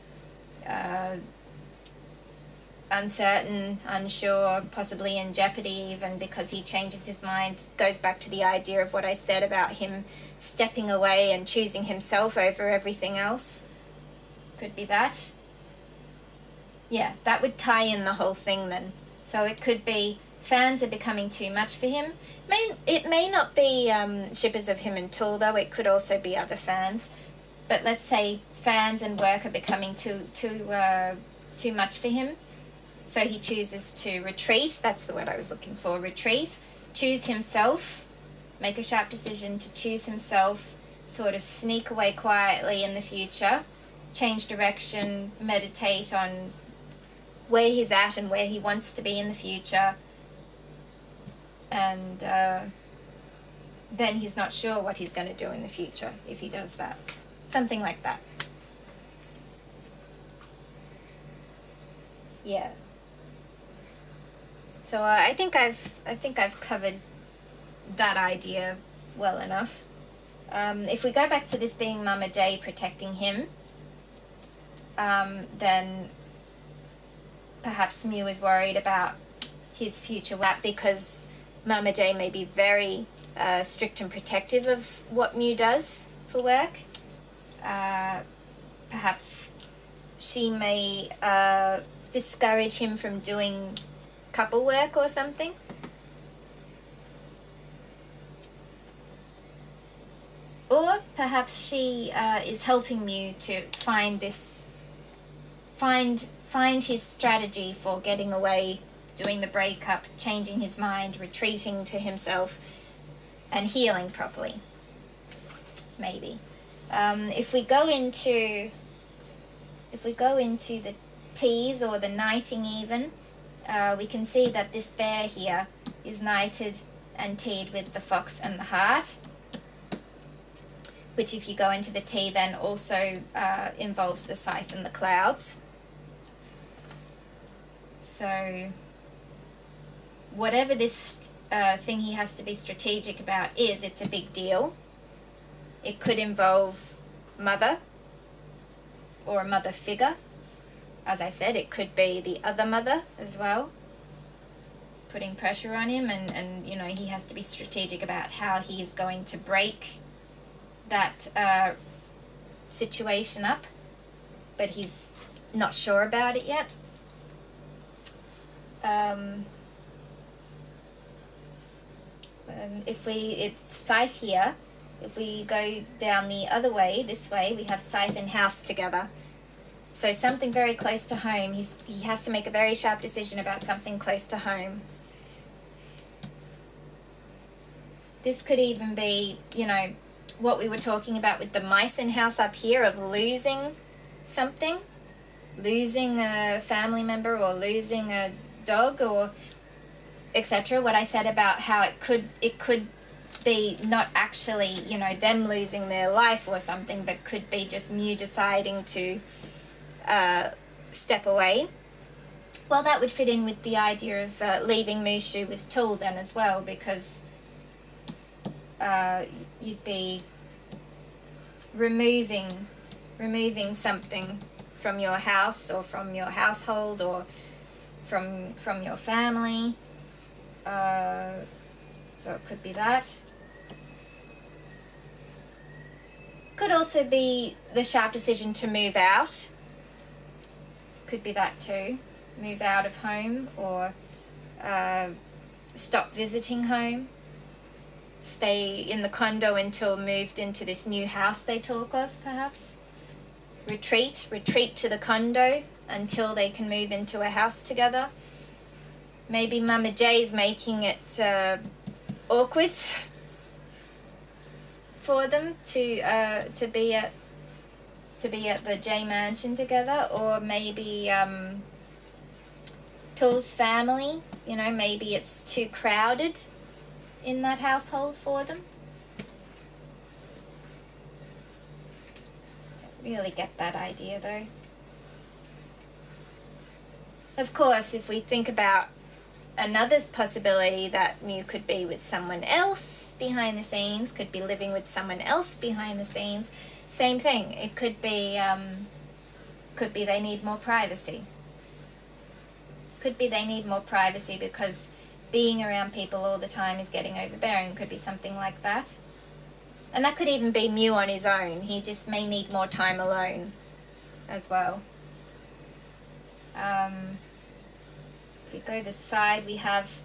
uncertain, unsure, possibly in jeopardy even, because he changes his mind. Goes back to the idea of what I said about him stepping away and choosing himself over everything else. Could be that. Yeah, that would tie in the whole thing then. So it could be fans are becoming too much for him. It may not be shippers of him and Tool though. It could also be other fans. But let's say fans and work are becoming too much for him. So he chooses to retreat. That's the word I was looking for. Retreat. Choose himself. Make a sharp decision to choose himself. Sort of sneak away quietly in the future. Change direction. Meditate on where he's at and where he wants to be in the future. And then he's not sure what he's going to do in the future if he does that. Something like that. Yeah. So I think I've covered that idea well enough. If we go back to this being Mama J protecting him, then perhaps Mew is worried about his future work, because Mama J may be very strict and protective of what Mew does for work. Perhaps she may discourage him from doing couple work or something. Or perhaps she is helping Mew to find his strategy for getting away, doing the breakup, changing his mind, retreating to himself, and healing properly. Maybe. If we go into the teas or the knighting even, we can see that this bear here is knighted and teed with the fox and the heart, which if you go into the tea then also involves the scythe and the clouds. So whatever this thing he has to be strategic about is, it's a big deal. It could involve mother or a mother figure. as I said, it could be the other mother as well, putting pressure on him, and you know, he has to be strategic about how he is going to break that situation up, but he's not sure about it yet. It's Scythe here. If we go down the other way, this way, we have Scythe and House together. So something very close to home. He has to make a very sharp decision about something close to home. This could even be, you know, what we were talking about with the mice in house up here, of losing something, losing a family member or losing a dog or etc. What I said about how it could be not actually, you know, them losing their life or something, but could be just Mew deciding to step away. Well, that would fit in with the idea of leaving Mushu with Tool then as well, because you'd be removing something from your house or from your household or from your family. So it could be that. Could also be the sharp decision to move out. Could be that too. Move out of home, or stop visiting home. Stay in the condo until moved into this new house they talk of, perhaps. Retreat to the condo until they can move into a house together. Maybe Mama J's making it awkward for them to be at the J mansion together, or maybe Tool's family, you know, maybe it's too crowded in that household for them. Don't really get that idea though. Of course, if we think about another possibility, that Mew could be with someone else behind the scenes, could be living with someone else behind the scenes. Same thing. It could be they need more privacy. Could be they need more privacy because being around people all the time is getting overbearing. Could be something like that. And that could even be Mew on his own. He just may need more time alone as well. If we go this side, we have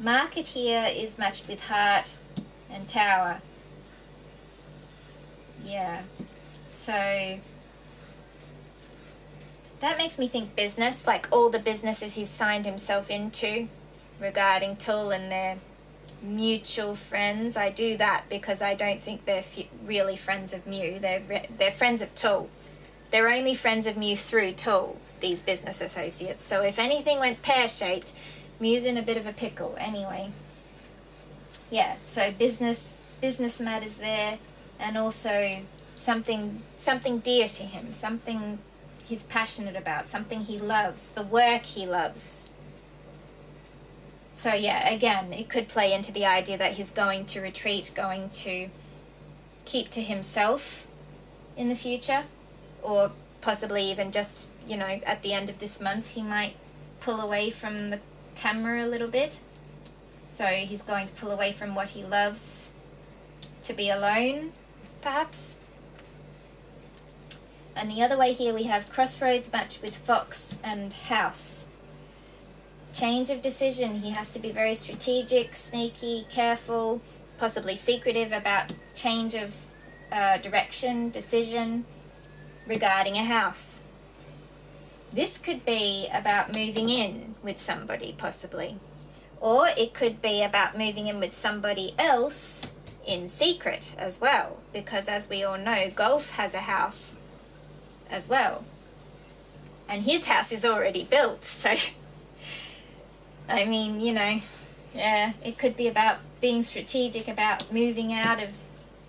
Market here is matched with Heart and Tower. Yeah. So that makes me think business, like all the businesses he's signed himself into regarding Tool and their mutual friends. I do that because I don't think they're really friends of Mew. They're friends of Tool. They're only friends of Mew through Tool, these business associates. So if anything went pear-shaped, Mew's in a bit of a pickle anyway. Yeah, so business matters there, and also something dear to him, something he's passionate about, something he loves, the work he loves. So yeah, again, it could play into the idea that he's going to retreat, going to keep to himself in the future, or possibly even just, you know, at the end of this month he might pull away from the camera a little bit. So he's going to pull away from what he loves to be alone, perhaps. And the other way here we have Crossroads matched with Fox and House. Change of decision. He has to be very strategic, sneaky, careful, possibly secretive about change of direction, decision regarding a house. This could be about moving in with somebody, possibly. Or it could be about moving in with somebody else in secret as well, because as we all know, Gulf has a house as well. And his house is already built, so I mean, you know, yeah, it could be about being strategic about moving out of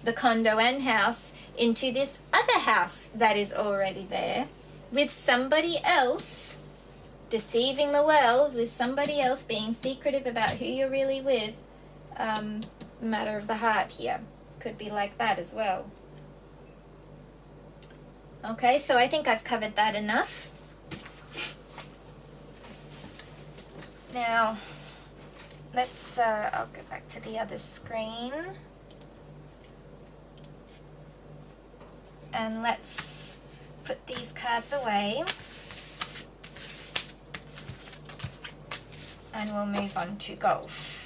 the condo and house into this other house that is already there with somebody else, deceiving the world with somebody else, being secretive about who you're really with. Matter of the heart here. Could be like that as well. Okay, so I think I've covered that enough. Now, let's, I'll go back to the other screen. And let's put these cards away. And we'll move on to golf.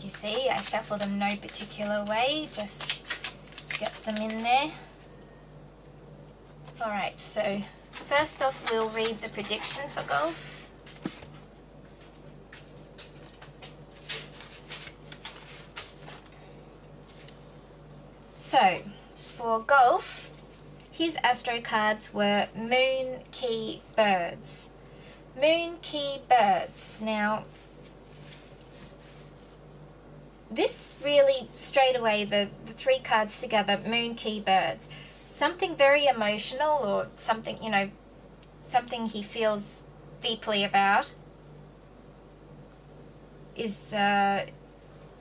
You see, I shuffle them no particular way, just get them in there. Alright, so first off we'll read the prediction for golf. So, for golf, his Astro cards were Moon, Key, Birds. Moon, Key, Birds. Now, this really, straight away, the three cards together, Moon, Key, Birds. Something very emotional, or something, you know, something he feels deeply about is...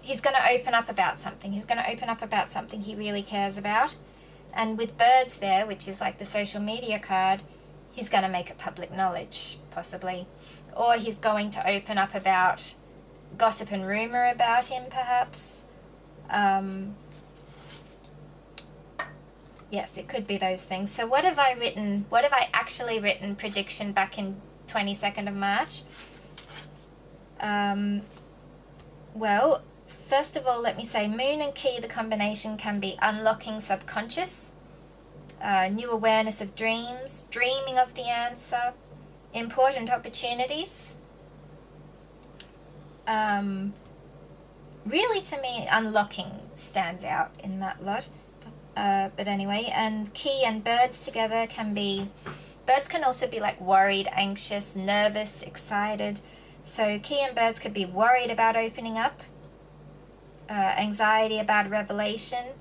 he's going to open up about something. He's going to open up about something he really cares about. And with birds there, which is like the social media card, he's going to make it public knowledge, possibly. Or he's going to open up about gossip and rumour about him, perhaps. Yes, it could be those things. So what have I written? What have I actually written prediction back in 22nd of March? Well... First of all, let me say Moon and Key, the combination can be unlocking subconscious, new awareness of dreams, dreaming of the answer, important opportunities. Really, to me, unlocking stands out in that lot. But anyway, and Key and Birds together can be... Birds can also be like worried, anxious, nervous, excited. So Key and Birds could be worried about opening up. Anxiety about revelation,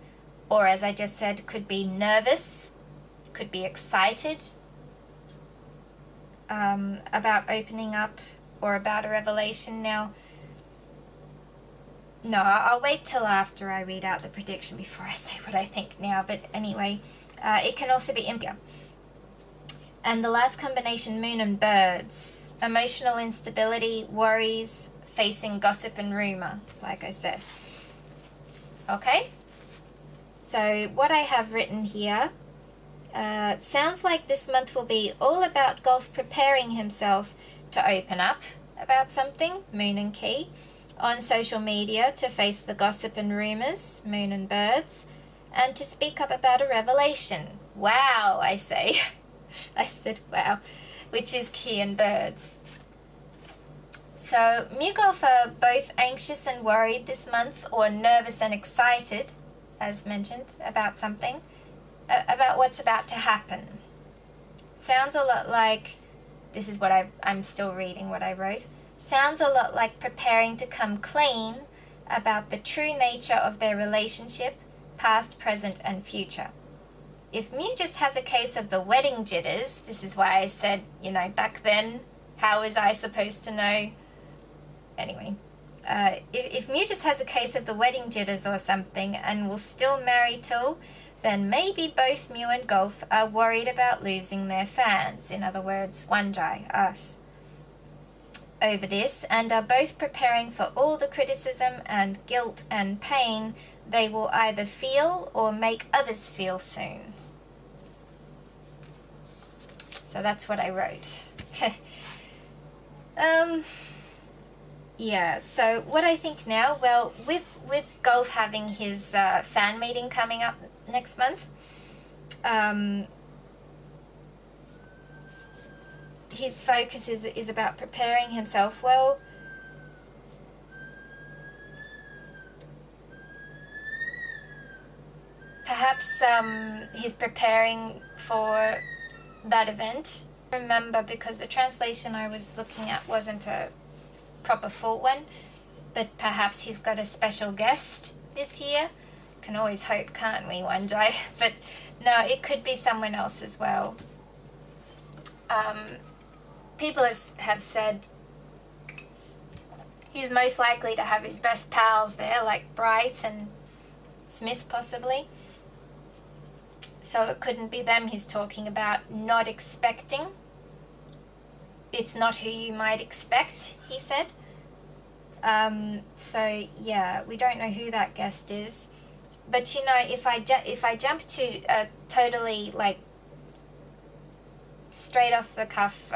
or as I just said, could be nervous, could be excited about opening up or about a revelation. Now, no, I'll wait till after I read out the prediction before I say what I think now, but anyway, it can also be impure. And the last combination, Moon and Birds, emotional instability, worries, facing gossip and rumour, like I said. Okay, so what I have written here, sounds like this month will be all about golf preparing himself to open up about something, Moon and Key, on social media to face the gossip and rumours, Moon and Birds, and to speak up about a revelation. Wow, I say. I said wow, which is Key and Birds. So, Mewgulf are both anxious and worried this month, or nervous and excited, as mentioned, about something, about what's about to happen. Sounds a lot like, this is what I'm still reading what I wrote, sounds a lot like preparing to come clean about the true nature of their relationship, past, present and future. If Mew just has a case of the wedding jitters, this is why I said, you know, back then, how was I supposed to know? Anyway, if Mew just has a case of the wedding jitters or something and will still marry till, then maybe both Mew and Golf are worried about losing their fans, in other words, Waanjai, us, over this, and are both preparing for all the criticism and guilt and pain they will either feel or make others feel soon. So that's what I wrote. Yeah, so what I think now, well, with Golf having his fan meeting coming up next month, his focus is about preparing himself well. Perhaps he's preparing for that event. Remember, because the translation I was looking at wasn't a proper full one, but perhaps he's got a special guest this year. Can always hope, can't we, Waanjai? But no, it could be someone else as well. People have said he's most likely to have his best pals there, like Bright and Smith possibly. So it couldn't be them he's talking about not expecting. It's not who you might expect, he said. So yeah, we don't know who that guest is. But you know, if I jump to a totally like straight off the cuff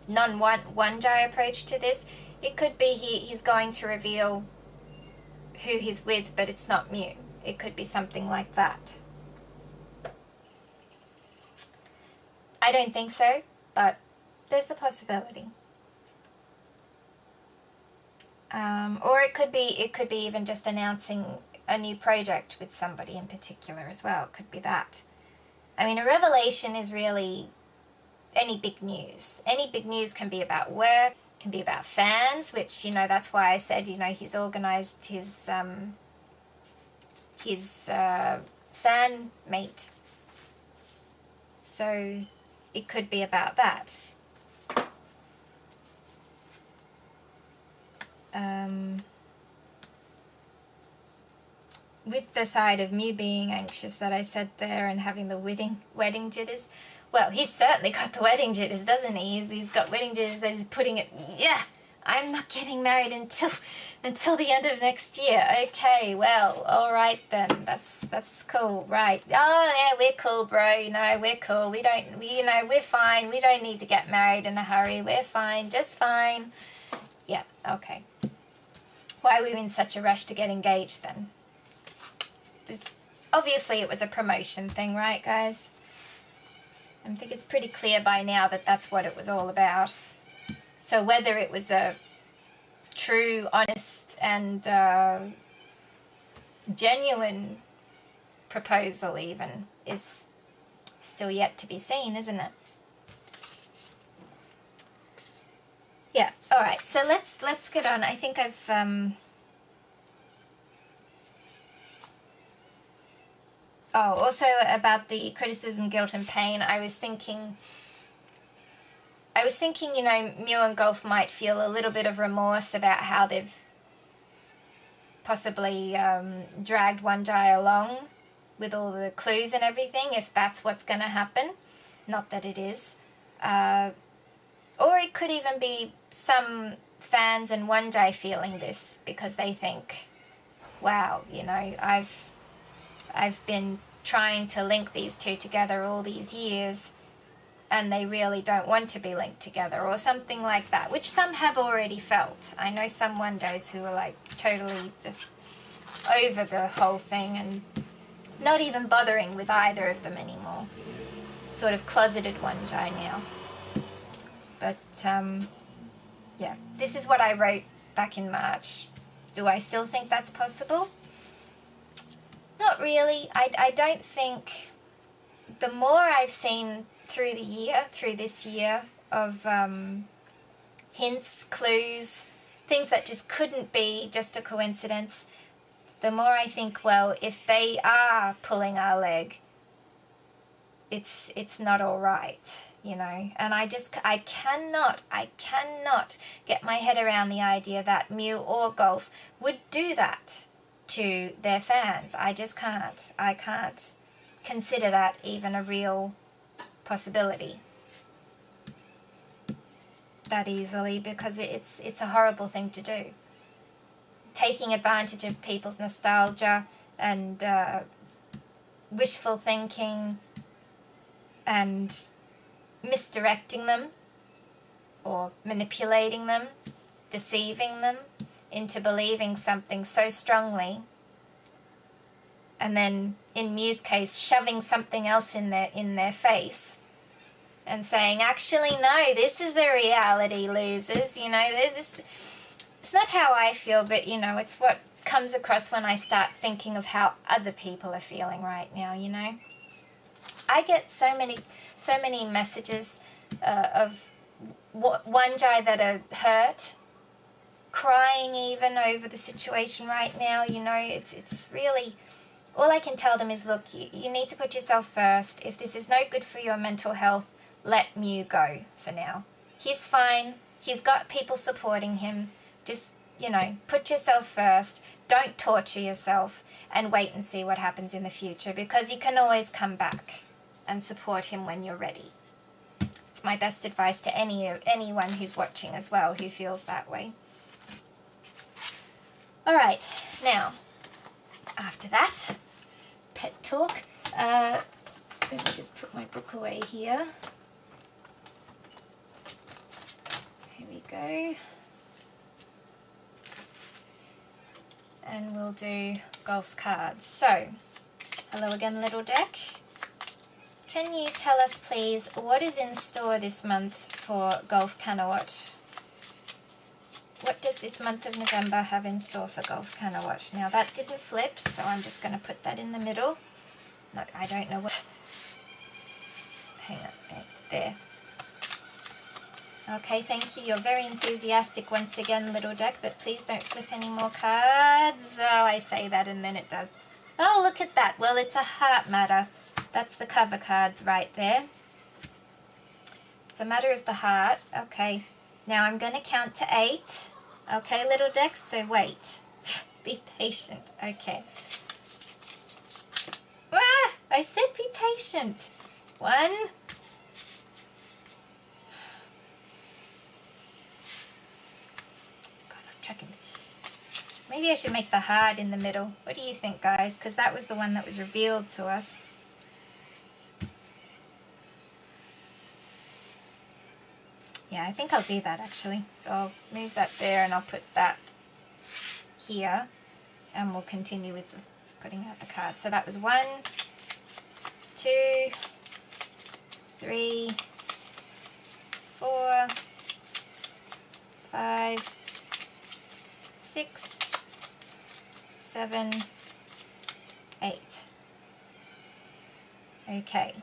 non-Waanjai approach to this, it could be he's going to reveal who he's with, but it's not Mew. It could be something like that. I don't think so, but there's the possibility. Or it could be even just announcing a new project with somebody in particular as well. It could be that. I mean, a revelation is really any big news. Any big news can be about work, can be about fans, which, you know, that's why I said, you know, he's organised his fan mate. So it could be about that. With the side of Mew being anxious that I said there and having the wedding jitters, well, he's certainly got the wedding jitters, doesn't he? He's got wedding jitters that he's putting it, yeah, I'm not getting married until the end of next year. Okay, well, all right then, that's cool, right? Oh yeah, we're cool, bro. You know, we're cool. We're fine. We don't need to get married in a hurry. We're fine, just fine. Yeah, okay. Why were we in such a rush to get engaged then? Obviously it was a promotion thing, right, guys? I think it's pretty clear by now that that's what it was all about. So whether it was a true, honest, and genuine proposal even is still yet to be seen, isn't it? Yeah, all right. So let's get on. I think I've Oh, also about the criticism, guilt and pain, I was thinking, you know, Mewgulf might feel a little bit of remorse about how they've possibly dragged Waanjai along with all the clues and everything, if that's what's going to happen. Not that it is. Or it could even be some fans and Waanjai feeling this because they think, wow, you know, I've been trying to link these two together all these years and they really don't want to be linked together or something like that, which some have already felt. I know some Waanjais who are like totally just over the whole thing and not even bothering with either of them anymore. Sort of closeted Waanjai now. But yeah, this is what I wrote back in March. Do I still think that's possible? Not really. I don't think. The more I've seen through this year of hints, clues, things that just couldn't be just a coincidence, the more I think, well, if they are pulling our leg, it's not all right, you know. And I cannot get my head around the idea that Mew or Gulf would do that to their fans. I just can't. I can't consider that even a real possibility that easily, because it's a horrible thing to do. Taking advantage of people's nostalgia and wishful thinking and misdirecting them or manipulating them, deceiving them into believing something so strongly, and then in Mew's case shoving something else in their face and saying, actually no, this is the reality, losers, you know. It's not how I feel, but you know, it's what comes across when I start thinking of how other people are feeling right now, you know. I get so many messages of Waanjai that are hurt, crying even over the situation right now, you know. It's really, all I can tell them is, look, you need to put yourself first. If this is no good for your mental health, let Mew go for now. He's fine. He's got people supporting him. Just, you know, put yourself first. Don't torture yourself and wait and see what happens in the future, because you can always come back and support him when you're ready. It's my best advice to anyone who's watching as well who feels that way. All right, now, after that, pet talk. Let me just put my book away here. Here we go. And we'll do Golf's cards. So, hello again, little deck. Can you tell us, please, what is in store this month for Golf Kanawut? What does this month of November have in store for Golf Kanawut? Now, that didn't flip, so I'm just going to put that in the middle. No, I don't know what... Hang on, there. Okay, thank you. You're very enthusiastic once again, little deck, but please don't flip any more cards. Oh, I say that and then it does. Oh, look at that. Well, it's a heart matter. That's the cover card right there. It's a matter of the heart. Okay, now I'm going to count to 8. Okay, little deck, so wait. Be patient. Okay. Ah, I said be patient. 1. Checkin. Maybe I should make the heart in the middle. What do you think, guys? Because that was the one that was revealed to us. Yeah, I think I'll do that actually. So I'll move that there and I'll put that here. And we'll continue with putting out the cards. So that was 1, 2, 3, 4, 5, 6, 7, 8. Okay.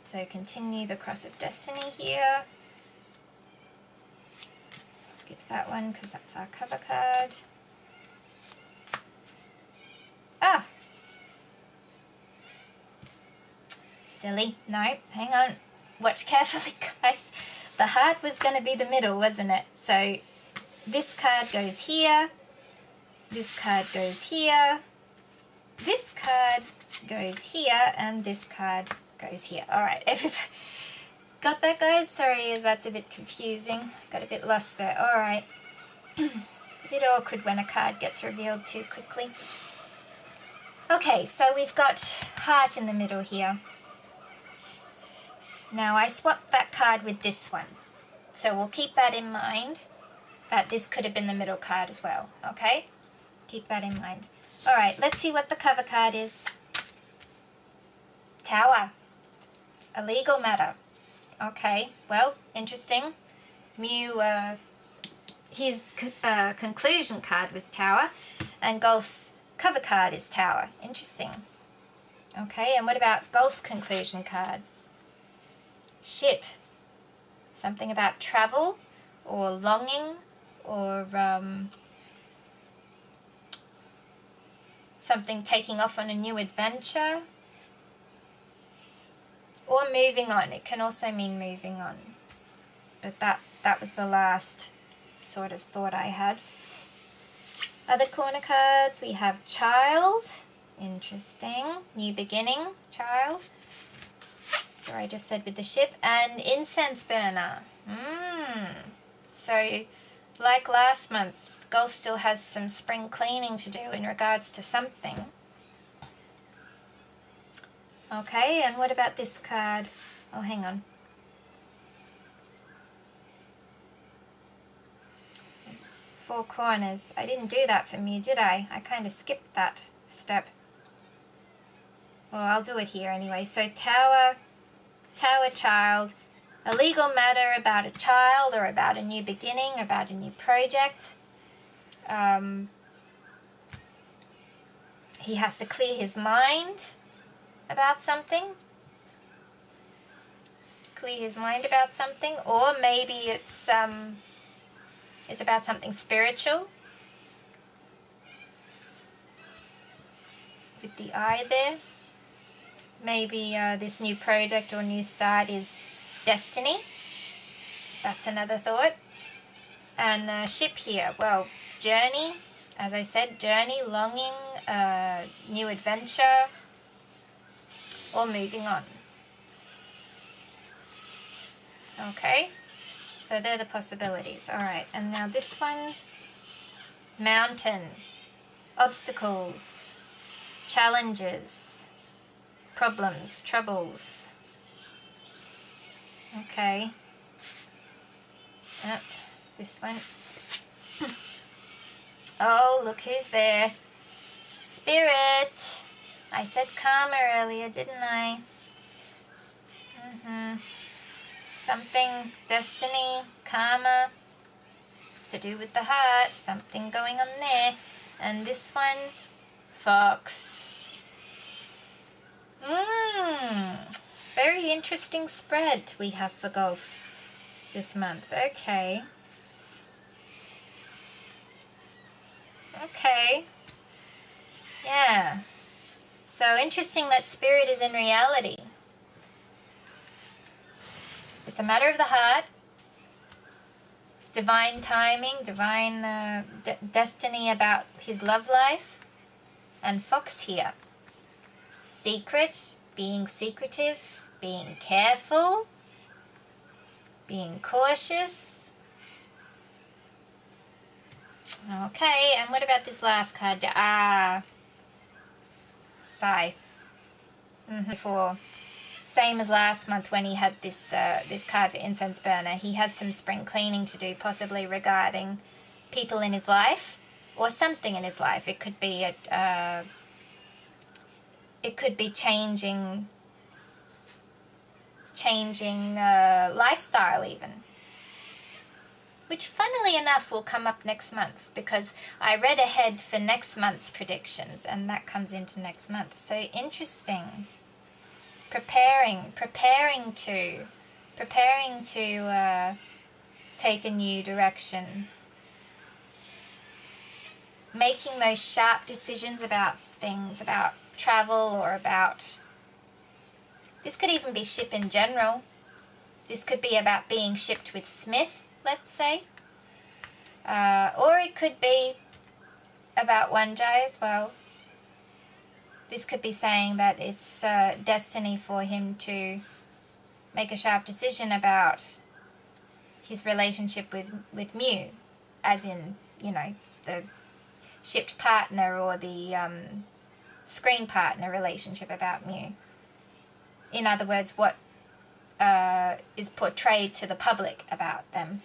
So continue the Cross of Destiny here. Skip that one because that's our cover card. Ah! Silly. No, hang on. Watch carefully, guys. The heart was going to be the middle, wasn't it? So this card goes here. This card goes here. This card goes here. And this card goes here. Alright, everybody. Got that, guys? Sorry, that's a bit confusing. Got a bit lost there. Alright. It's a bit awkward when a card gets revealed too quickly. Okay, so we've got heart in the middle here. Now I swapped that card with this one. So we'll keep that in mind, that this could have been the middle card as well. Okay? Keep that in mind. Alright, let's see what the cover card is. Tower. A legal matter. Okay, well, interesting. His conclusion card was Tower, and Golf's cover card is Tower. Interesting. Okay, and what about Golf's conclusion card? Ship. Something about travel, or longing, or something taking off on a new adventure. Or moving on. It can also mean moving on. But that was the last sort of thought I had. Other corner cards, we have Child. Interesting. New beginning, Child. Or I just said with the ship. And Incense Burner. So, like last month, Golf still has some spring cleaning to do in regards to something. Okay, and what about this card? Oh, hang on. Four corners. I didn't do that for me, did I? I kind of skipped that step. Well, I'll do it here anyway. So Tower, Child, a legal matter about a child or about a new beginning, about a new project. He has to clear his mind about something. Clear his mind about something. Or maybe it's about something spiritual. With the eye there. Maybe this new project or new start is destiny. That's another thought. And ship here, well, journey, as I said, journey, longing, new adventure, or moving on. Okay, so they're the possibilities. All right, and now this one, mountain, obstacles, challenges, problems, troubles. Okay. Yep, this one. Oh, look who's there. Spirit. I said karma earlier, didn't I? Something, destiny, karma, to do with the heart, something going on there. And this one, fox. Very interesting spread we have for golf this month. Okay. Okay. Yeah. So interesting that spirit is in reality. It's a matter of the heart, divine timing, divine destiny about his love life, and fox here. Secret, being secretive, being careful, being cautious. Okay, and what about this last card? Scythe. Before. Same as last month when he had this this card for incense burner. He has some spring cleaning to do, possibly regarding people in his life or something in his life. It could be changing lifestyle even, which funnily enough will come up next month, because I read ahead for next month's predictions and that comes into next month. So interesting. Preparing to take a new direction. Making those sharp decisions about things, about travel, or about... This could even be ship in general. This could be about being shipped with Smith, let's say. Or it could be about Waanjai as well. This could be saying that it's destiny for him to make a sharp decision about his relationship with Mew, as in, you know, the shipped partner or the screen partner relationship about Mew. In other words, what is portrayed to the public about them.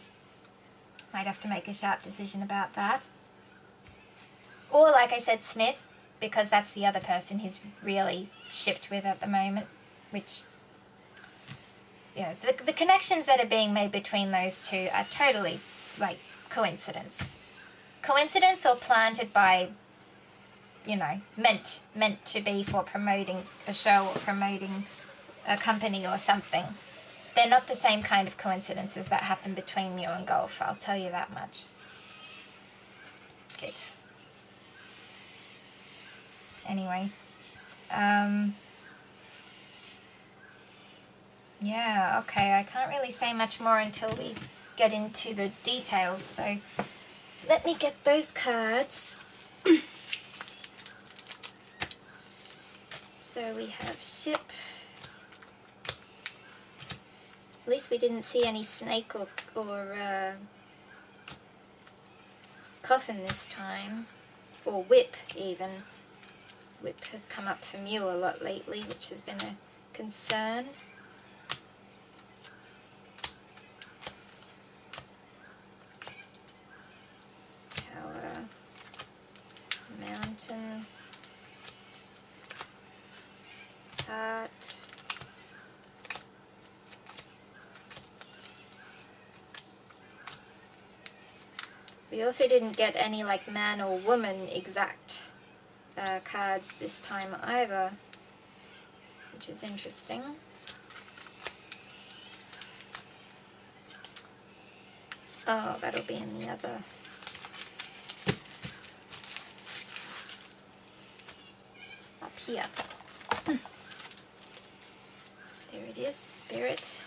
Might have to make a sharp decision about that. Or, like I said, Smith, because that's the other person he's really shipped with at the moment, which, you know, the connections that are being made between those two are totally, like, coincidence. Coincidence or planted by, you know, meant to be for promoting a show or promoting a company or something. They're not the same kind of coincidences that happen between Mew and Golf, I'll tell you that much. Good. Anyway, yeah, okay, I can't really say much more until we get into the details, so let me get those cards. So we have ship. At least we didn't see any snake or coffin this time, or whip even. Whip has come up for Mew a lot lately, which has been a concern. Tower, mountain, heart, we also didn't get any like man or woman exact cards this time either, which is interesting. Oh, that'll be in the other. Up here. There it is, Spirit.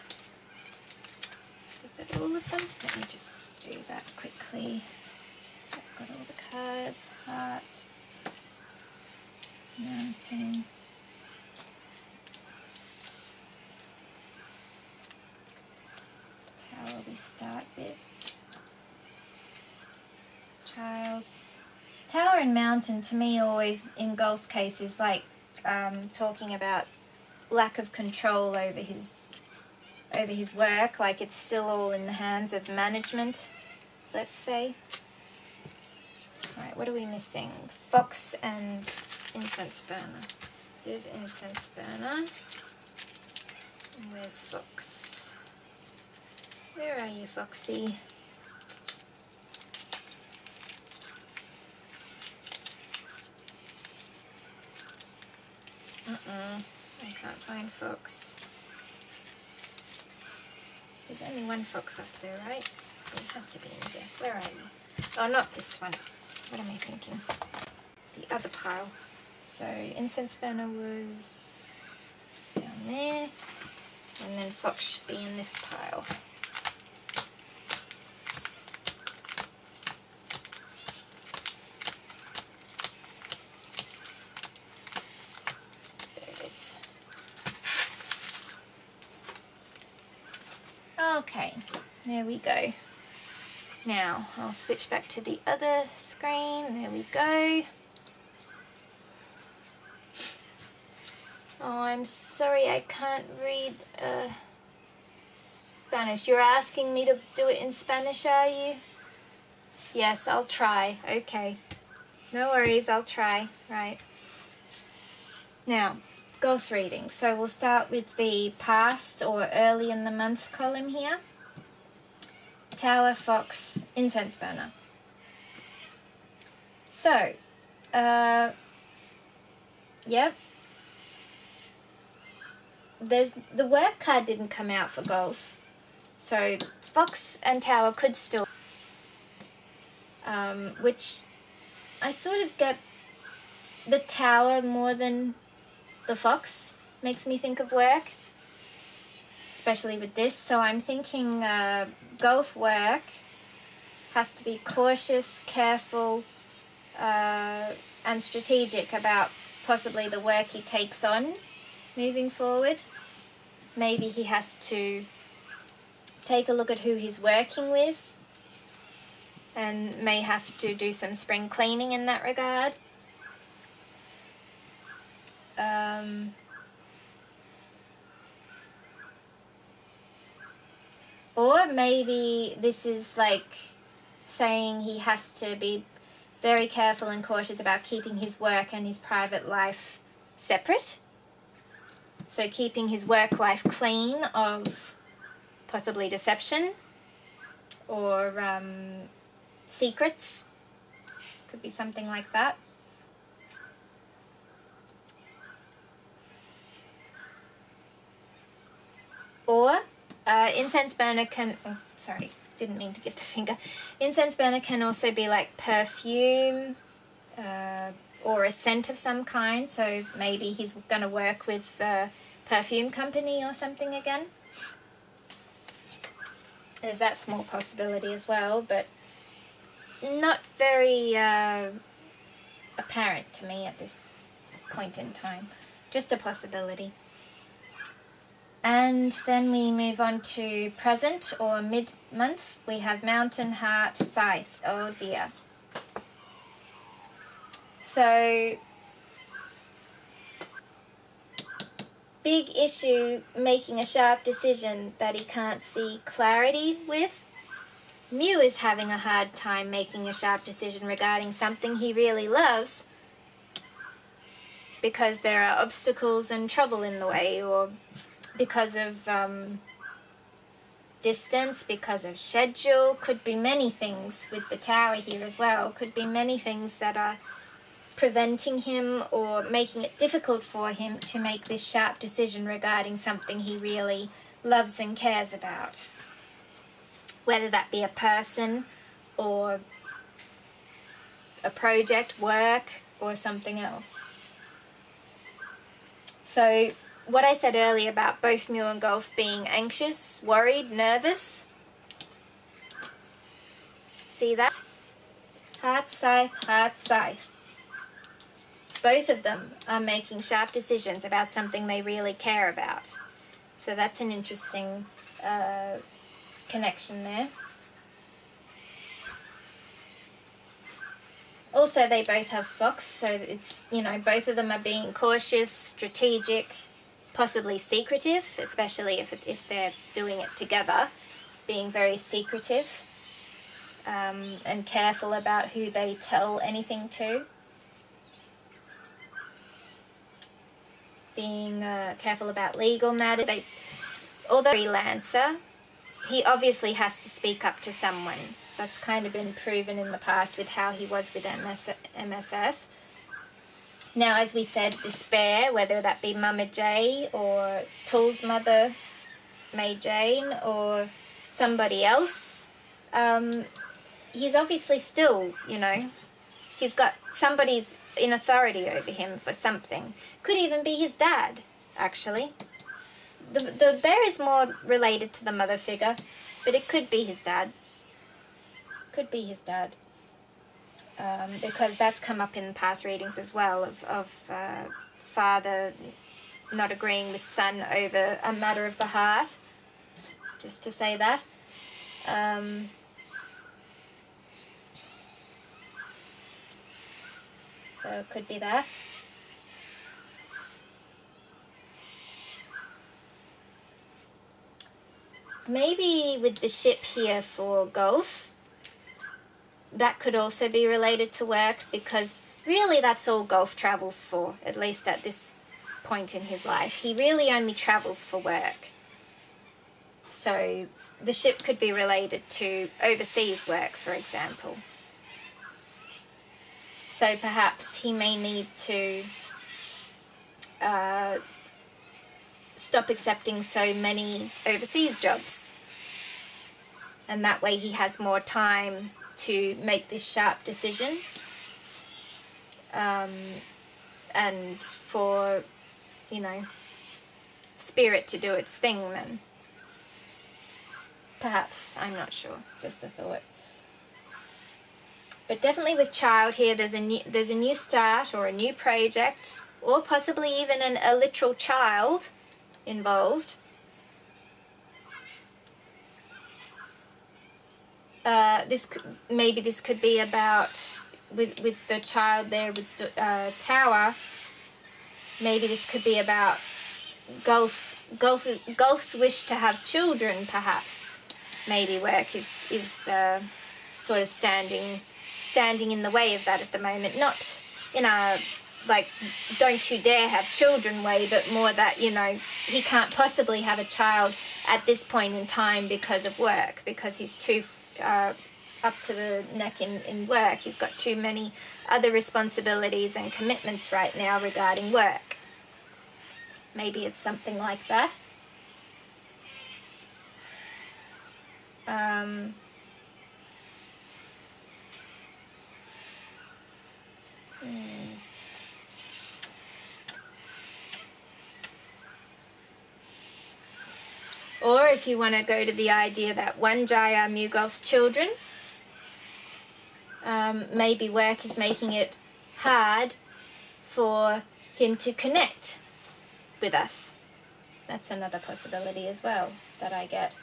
Is that all of them? Let me just do that quickly. I've got all the cards. Heart, mountain, tower we start with. Child. Tower and mountain to me always in Gulf's case is like talking about lack of control over his work, like it's still all in the hands of management, let's say. Alright, what are we missing? Fox and incense burner. Here's incense burner. And where's Fox? Where are you, Foxy? I can't find Fox. There's only one Fox up there, right? It has to be in here. Where are you? Oh, not this one. What am I thinking? The other pile. So incense burner was down there, and then Fox should be in this pile. Okay, there we go. Now I'll switch back to the other screen. There we go. Oh, I'm sorry, I can't read Spanish. You're asking me to do it in Spanish, are you? Yes, I'll try. Okay. No worries, I'll try. Right. Now, ghost reading. So we'll start with the past or early in the month column here. Tower, Fox, incense burner. So, yep. The work card didn't come out for Golf. So Fox and Tower could still, which I sort of get the Tower more than the Fox, makes me think of work, especially with this. So I'm thinking Golf work has to be cautious, careful, and strategic about possibly the work he takes on moving forward. Maybe he has to take a look at who he's working with and may have to do some spring cleaning in that regard. Or maybe this is like saying he has to be very careful and cautious about keeping his work and his private life separate. So keeping his work life clean of possibly deception or secrets. Could be something like that. Or incense burner can, sorry, didn't mean to give the finger. Incense burner can also be like perfume or a scent of some kind. So maybe he's going to work with a perfume company or something again. There's that small possibility as well, but not very apparent to me at this point in time. Just a possibility. And then we move on to present or mid-month. We have mountain, heart, scythe. Oh dear. So, big issue making a sharp decision that he can't see clarity with. Mew is having a hard time making a sharp decision regarding something he really loves because there are obstacles and trouble in the way, or because of distance, because of schedule. Could be many things with the tower here as well. Could be many things that are preventing him or making it difficult for him to make this sharp decision regarding something he really loves and cares about. Whether that be a person or a project, work, or something else. So what I said earlier about both Mew and Golf being anxious, worried, nervous, See that? Heart, scythe, heart, scythe. Both of them are making sharp decisions about something they really care about. So that's an interesting connection there. Also, they both have fox, so it's, you know, both of them are being cautious, strategic, possibly secretive, especially if they're doing it together, being very secretive and careful about who they tell anything to. Being careful about legal matters. Although freelancer, he obviously has to speak up to someone. That's kind of been proven in the past with how he was with MSS. Now, as we said, this bear, whether that be Mama J or Tool's mother, May Jane, or somebody else, he's obviously still, you know, he's got somebody's in authority over him for something. Could even be his dad, actually. The bear is more related to the mother figure, but it could be his dad. Could be his dad. Because that's come up in past readings as well, of father not agreeing with son over a matter of the heart. Just to say that. So it could be that. Maybe with the ship here for Gulf, that could also be related to work, because really that's all Gulf travels for, at least at this point in his life. He really only travels for work. So the ship could be related to overseas work, for example. So perhaps he may need to stop accepting so many overseas jobs. And that way he has more time to make this sharp decision. And for, you know, spirit to do its thing then. Perhaps, I'm not sure, just a thought. But definitely with child here, there's a new start or a new project, or possibly even a literal child involved. Maybe this could be about with the child there with Tower. Maybe this could be about Gulf's wish to have children, perhaps. Maybe work is sort of standing in the way of that at the moment. Not in a like don't you dare have children way, but more that, you know, he can't possibly have a child at this point in time because of work, because he's too up to the neck in work. He's got too many other responsibilities and commitments right now regarding work. Maybe it's something like that. Or if you want to go to the idea that Waanjai are Mewgulf's children, maybe work is making it hard for him to connect with us. That's another possibility as well that I get.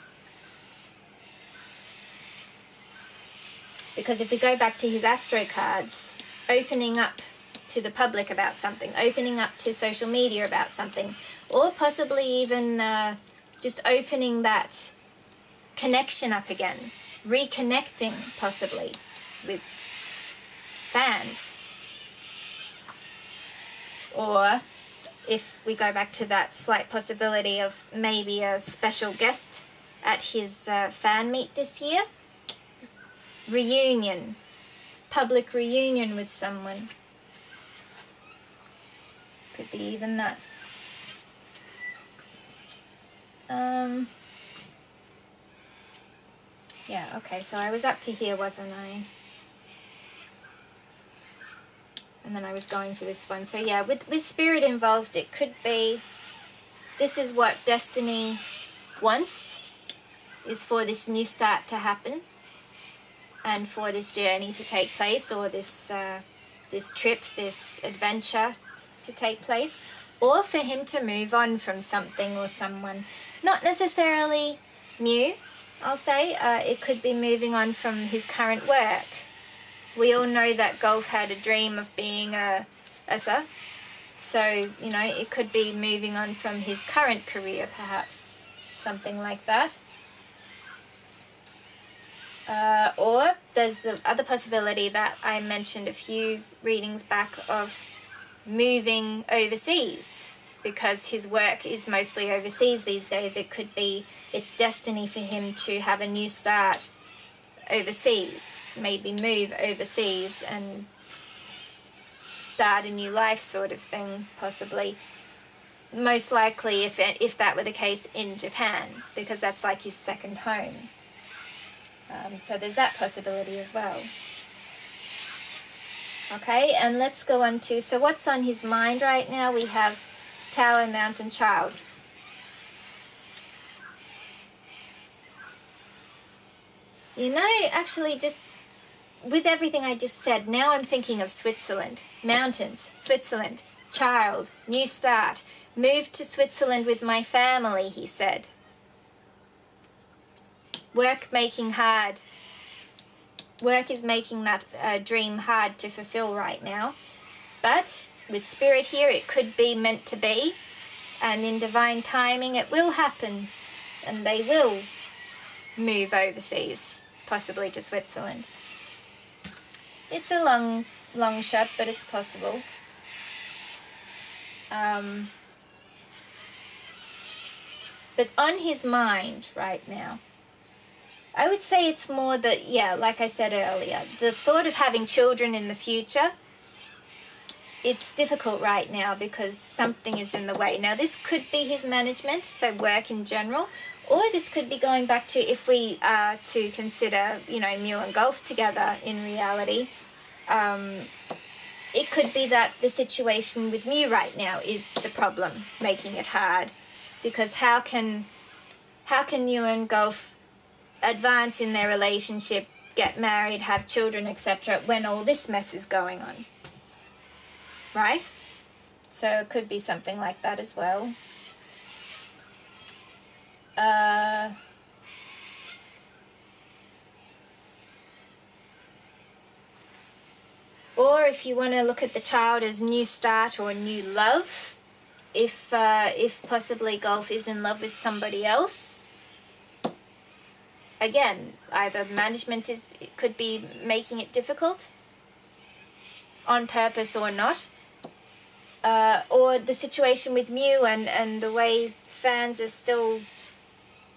Because if we go back to his Astro cards, opening up to the public about something, opening up to social media about something, or possibly even just opening that connection up again, reconnecting possibly with fans. Or if we go back to that slight possibility of maybe a special guest at his fan meet this year, reunion, public reunion with someone. Could be even that. Yeah, okay, so I was up to here, wasn't I? And then I was going for this one. So yeah, with spirit involved, it could be this is what destiny wants, is for this new start to happen. and for this journey to take place, or this this trip, this adventure to take place, or for him to move on from something or someone. Not necessarily Mew, I'll say. It could be moving on from his current work. We all know that Gulf had a dream of being a Asa, so, you know, it could be moving on from his current career, perhaps, something like that. Or there's the other possibility that I mentioned a few readings back of moving overseas, because his work is mostly overseas these days. It could be it's destiny for him to have a new start overseas, maybe move overseas and start a new life sort of thing, possibly. Most likely, if that were the case, in Japan, because that's like his second home. So there's that possibility as well. Okay, and let's go on to, so what's on his mind right now? We have Tower, Mountain, Child. You know, actually, just with everything I just said, now I'm thinking of Switzerland. Mountains, Switzerland, child, new start. Moved to Switzerland with my family, he said. Work making hard. Work is making that dream hard to fulfill right now. But with spirit here, it could be meant to be. And in divine timing, it will happen. And they will move overseas, possibly to Switzerland. It's a long shot, but it's possible. But on his mind right now, I would say it's more that, yeah, like I said earlier, the thought of having children in the future, it's difficult right now because something is in the way. Now, this could be his management, so work in general, or this could be going back to, if we are to consider, you know, Mew and Gulf together in reality, it could be that the situation with Mew right now is the problem, making it hard. Because how can Mew and Gulf advance in their relationship, get married, have children, etc., when all this mess is going on? Right? So it could be something like that as well. Or if you want to look at the child as new start or new love, if possibly Gulf is in love with somebody else, again, either management could be making it difficult, on purpose or not, or the situation with Mew and the way fans are still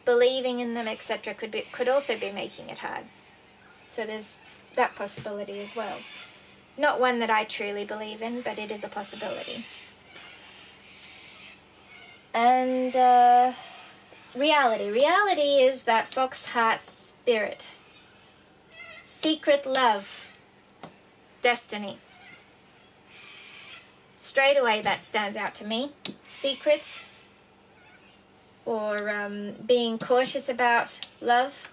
believing in them, etc., could also be making it hard. So there's that possibility as well. Not one that I truly believe in, but it is a possibility. And reality. Reality is that fox heart spirit. Secret love. Destiny. Straight away that stands out to me. Secrets, or being cautious about love.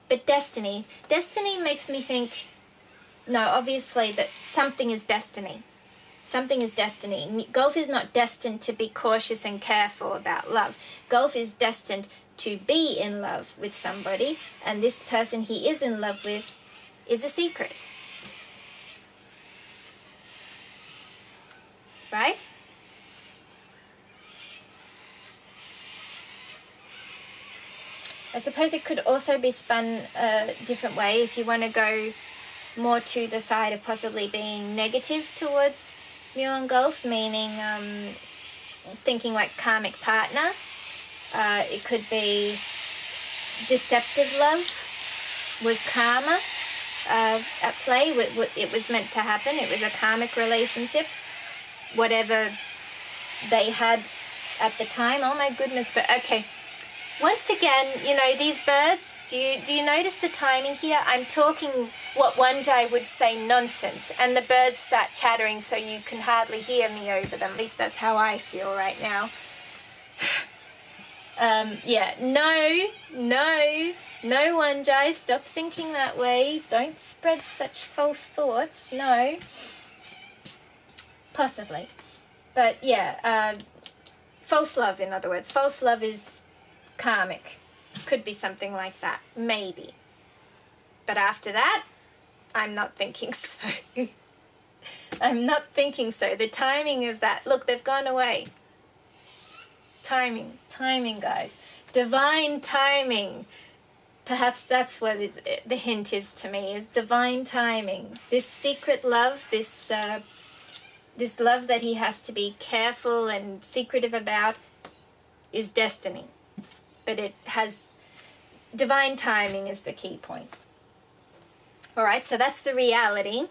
But destiny. Destiny makes me think, no, obviously that something is destiny. Something is destiny. Gulf is not destined to be cautious and careful about love. Gulf is destined to be in love with somebody, and this person he is in love with is a secret. Right? I suppose it could also be spun a different way if you want to go more to the side of possibly being negative towards Mew and Gulf, meaning thinking like karmic partner. It could be deceptive love was karma at play. It was meant to happen. It was a karmic relationship. Whatever they had at the time. Oh my goodness, but okay. Once again, you know, these birds, do you notice the timing here? I'm talking what Waanjai would say nonsense, and the birds start chattering so you can hardly hear me over them. At least that's how I feel right now. Yeah, no, No, Waanjai, stop thinking that way. Don't spread such false thoughts. No. Possibly. But yeah, false love, in other words. False love is karmic. Could be something like that. Maybe. But after that, I'm not thinking so. I'm not thinking so. The timing of that, look, they've gone away. Timing, guys. Divine timing. Perhaps that's what the hint is to me, is divine timing. This secret love, this love that he has to be careful and secretive about is destiny. But it has, divine timing is the key point. All right, so that's the reality.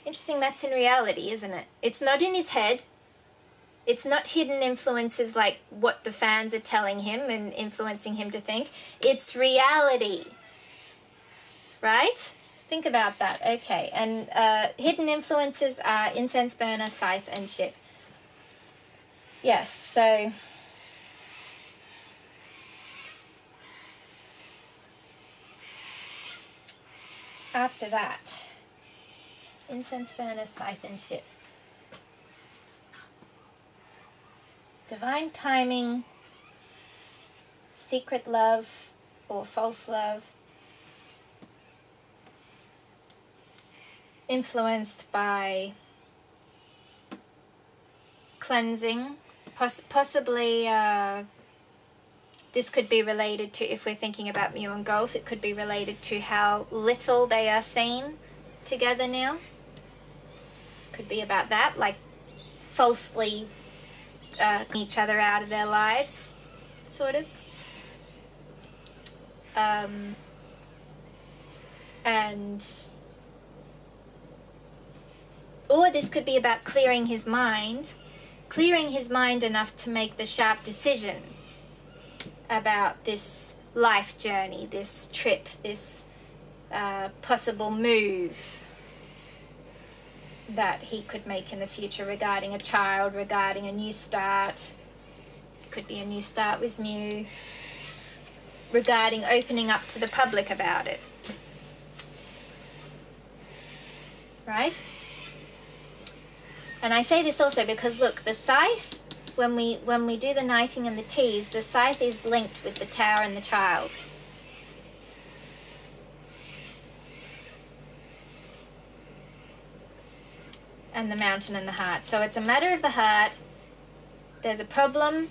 Interesting, that's in reality, isn't it? It's not in his head. It's not hidden influences like what the fans are telling him and influencing him to think. It's reality. Right? Think about that. Okay, and hidden influences are incense burner, scythe, and ship. Yes, so... after that, incense burner, scythe, and ship. Divine timing, secret love or false love, influenced by cleansing, possibly this could be related to, if we're thinking about Mewgulf, it could be related to how little they are seen together now. Could be about that, like falsely each other out of their lives, sort of. Or this could be about clearing his mind enough to make the sharp decision about this life journey, this trip, this possible move that he could make in the future regarding a child, regarding a new start. Could be a new start with Mew. Regarding opening up to the public about it. Right? And I say this also because look, the scythe, when we do the knighting and the tease, the scythe is linked with the tower and the child. And the mountain and the heart. So it's a matter of the heart. There's a problem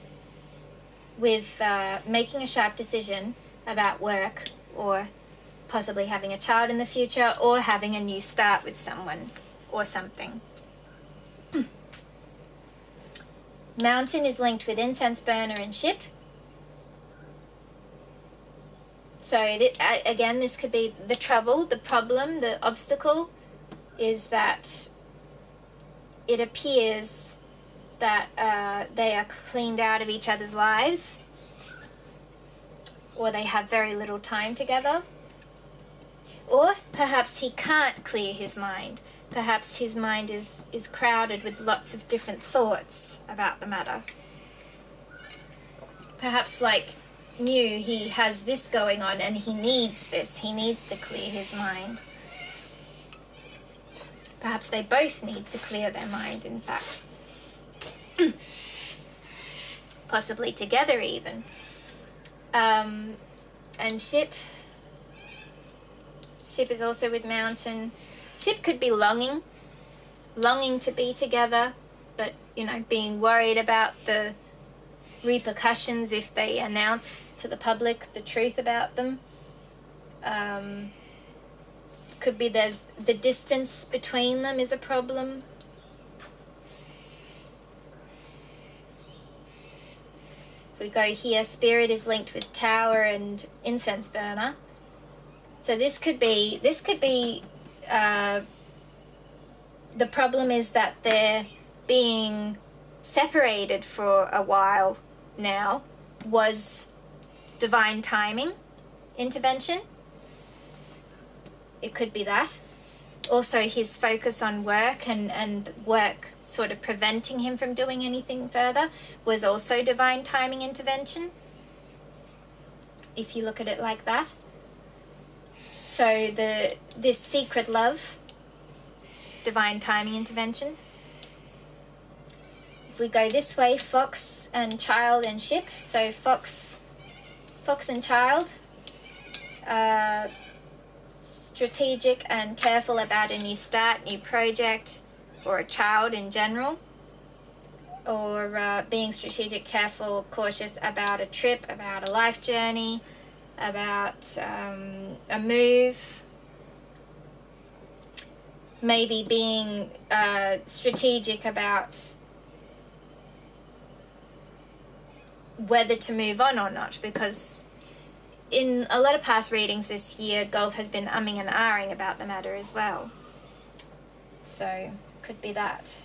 with making a sharp decision about work or possibly having a child in the future or having a new start with someone or something. Mountain is linked with incense burner and ship. So again, this could be the trouble, the problem, the obstacle is that it appears that they are cleaned out of each other's lives, or they have very little time together, or perhaps he can't clear his mind. Perhaps his mind is crowded with lots of different thoughts about the matter. Perhaps like Mew, he has this going on and he needs this. He needs to clear his mind. Perhaps they both need to clear their mind, in fact. Possibly together even. And ship is also with mountain. Ship could be longing to be together, but, you know, being worried about the repercussions if they announce to the public the truth about them. Could be there's the distance between them is a problem. If we go here, spirit is linked with tower and incense burner. So this could be the problem is that they're being separated for a while now was divine timing intervention. It could be that. Also his focus on work and work sort of preventing him from doing anything further was also divine timing intervention, if you look at it like that. So this secret love, divine timing intervention. If we go this way, fox and child and ship. So fox and child, strategic and careful about a new start, new project, or a child in general. Or being strategic, careful, cautious about a trip, about a life journey, about a move. Maybe being strategic about whether to move on or not, because in a lot of past readings this year, Gulf has been umming and ahhing about the matter as well. So, could be that.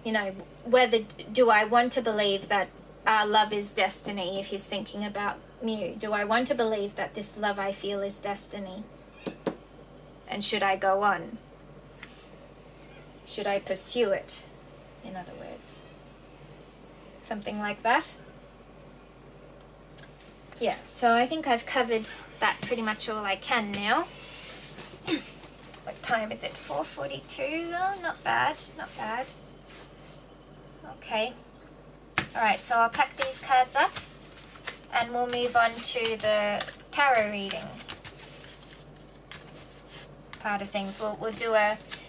You know, whether do I want to believe that our love is destiny, if he's thinking about Mew? Do I want to believe that this love I feel is destiny? And should I go on? Should I pursue it, in other words? Something like that. Yeah, so I think I've covered that pretty much all I can now. What time is it? 4:42? Oh, not bad, not bad. Okay. Alright, so I'll pack these cards up and we'll move on to the tarot reading part of things. We'll do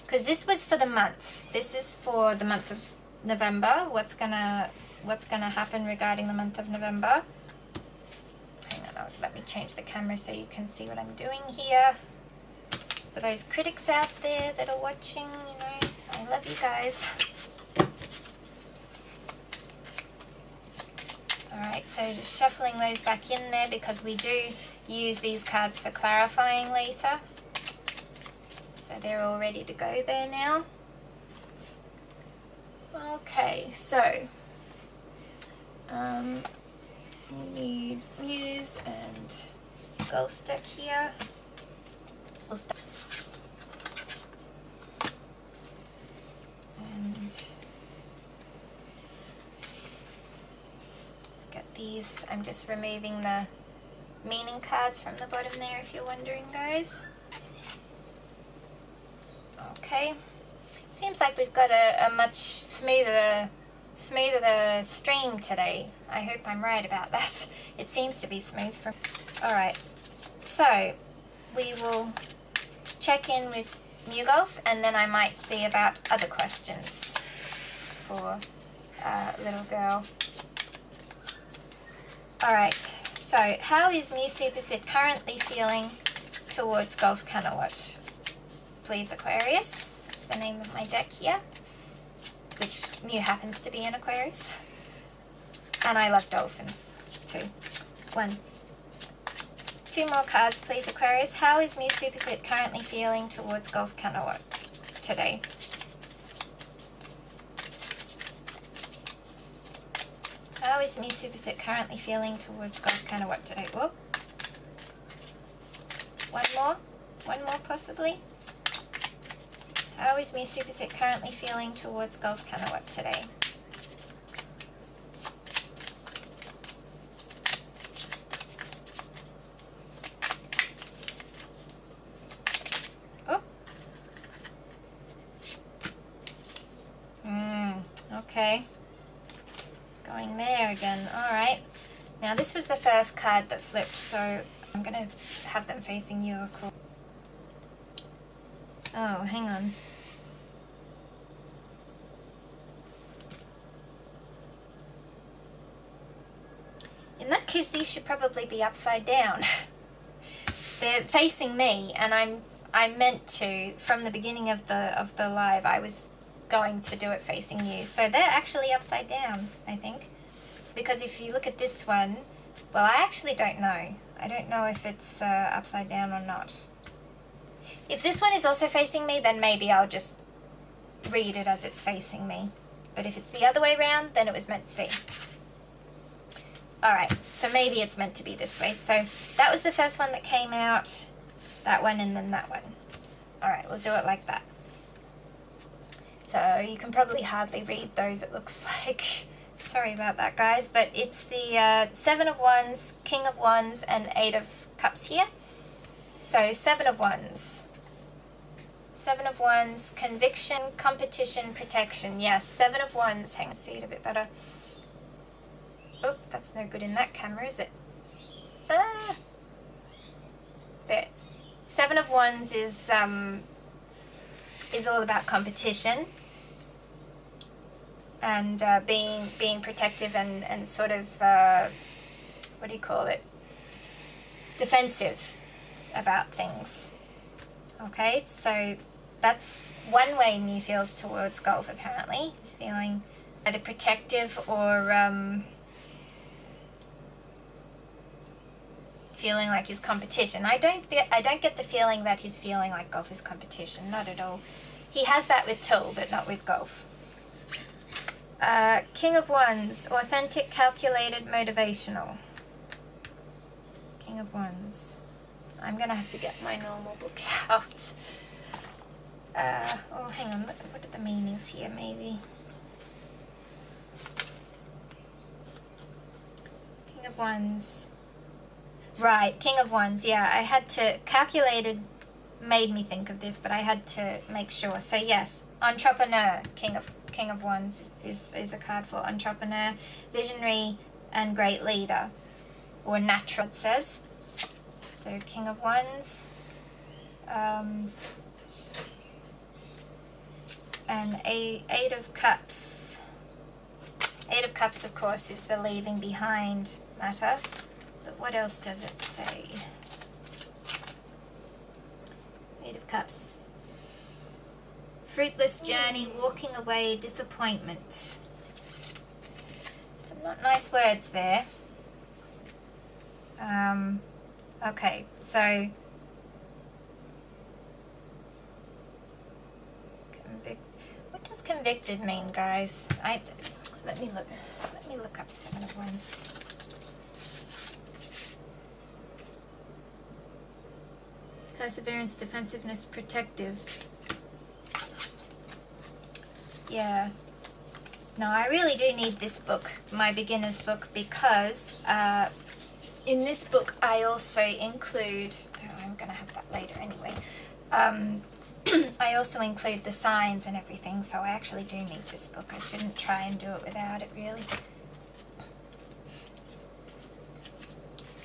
because this was for the month. This is for the month of November. What's gonna happen regarding the month of November. Hang on, let me change the camera so you can see what I'm doing here. For those critics out there that are watching, you know, I love you guys. Alright, so just shuffling those back in there because we do use these cards for clarifying later. So they're all ready to go there now. Okay, so we need Muse and Gulf Stick here. We'll start. And these, I'm just removing the meaning cards from the bottom there if you're wondering, guys. Okay, seems like we've got a much smoother stream today. I hope I'm right about that. It seems to be smooth from... Alright, so we will check in with Mewgulf and then I might see about other questions for little girl. Alright, so how is Mew Suppasit currently feeling towards Gulf Kanawut? Please, Aquarius. That's the name of my deck here, which Mew happens to be an Aquarius. And I love dolphins too. 2 more cards, please, Aquarius. How is Mew Suppasit currently feeling towards Gulf Kanawut today? How is Mew Suppasit currently feeling towards Gulf Kanawut today? Whoa. One more possibly. How is Mew Suppasit currently feeling towards Gulf Kanawut today? Oh. Okay. Going there again. Alright. Now this was the first card that flipped, so I'm going to have them facing you, of course. Oh, hang on. In that case, these should probably be upside down. They're facing me, and I meant to, from the beginning of the live, I was going to do it facing you. So they're actually upside down, I think. Because if you look at this one, well, I actually don't know. I don't know if it's upside down or not. If this one is also facing me, then maybe I'll just read it as it's facing me. But if it's the other way around, then it was meant to see. Alright, so maybe it's meant to be this way. So that was the first one that came out, that one, and then that one. Alright, we'll do it like that. So you can probably hardly read those, it looks like. Sorry about that, guys, but it's the 7 of Wands, King of Wands, and 8 of Cups here. So 7 of Wands. 7 of Wands, conviction, competition, protection. Yes, 7 of Wands. Hang on, see it a bit better. Oh, that's no good in that camera, is it? Ah! There. 7 of Wands is all about competition and being protective and sort of what do you call it? Defensive about things. Okay, so that's one way Mew feels towards golf. Apparently, he's feeling either protective or feeling like his competition. I don't get the feeling that he's feeling like golf is competition. Not at all. He has that with Tool, but not with golf. King of Wands, authentic, calculated, motivational. King of Wands. I'm gonna have to get my normal book out. Oh, hang on. What are the meanings here? Maybe. King of Wands. Right, King of Wands. Yeah, I had to calculated. Made me think of this, but I had to make sure. So yes, entrepreneur. King of Wands is a card for entrepreneur, visionary, and great leader, or natural. It says. So King of Wands. And Eight of Cups. 8 of Cups, of course, is the leaving behind matter. But what else does it say? 8 of Cups. Fruitless journey, walking away, disappointment. Some not nice words there. Okay, so what does convicted mean, guys? Let me look up 7 of Wands. Perseverance, defensiveness, protective. Yeah. No, I really do need this book, my beginner's book, because in this book I also include, I'm going to have that later anyway, I also include the signs and everything, so I actually do need this book. I shouldn't try and do it without it, really.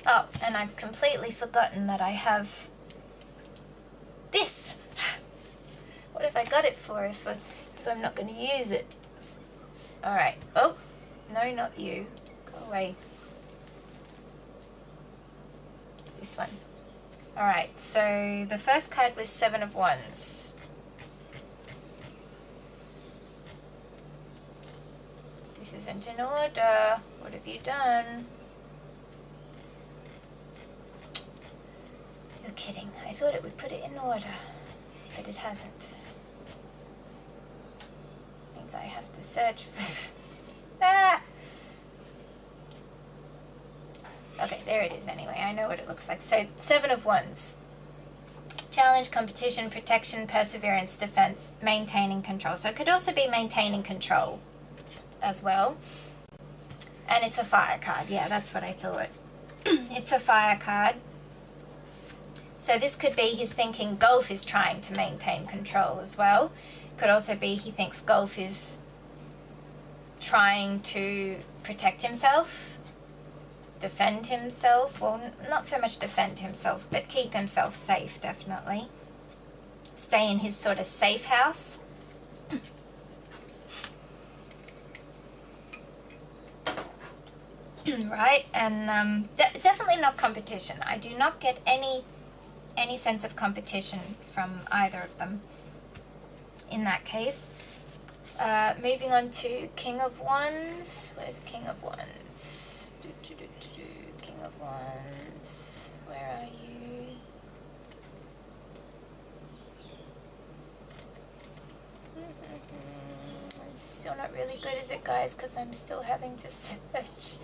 Oh, and I've completely forgotten that I have this. What have I got it for if I'm not going to use it? Alright. Oh, no, not you. Go away. This one. Alright, so the first card was 7 of Wands. This isn't in order. What have you done? You're kidding. I thought it would put it in order, but it hasn't. Means I have to search for... Ah! Okay, there it is anyway. I know what it looks like. So, 7 of Wands. Challenge, competition, protection, perseverance, defense, maintaining control. So it could also be maintaining control as well. And it's a fire card. Yeah, that's what I thought. It's a fire card. So this could be he's thinking golf is trying to maintain control as well. Could also be he thinks golf is trying to protect himself, defend himself. Well, not so much defend himself, but keep himself safe, definitely. Stay in his sort of safe house. Right? And definitely not competition. I do not get any sense of competition from either of them in that case. Moving on to King of Wands. Where's King of Wands? King of Wands. Where are you? It's still not really good, is it, guys? Because I'm still having to search.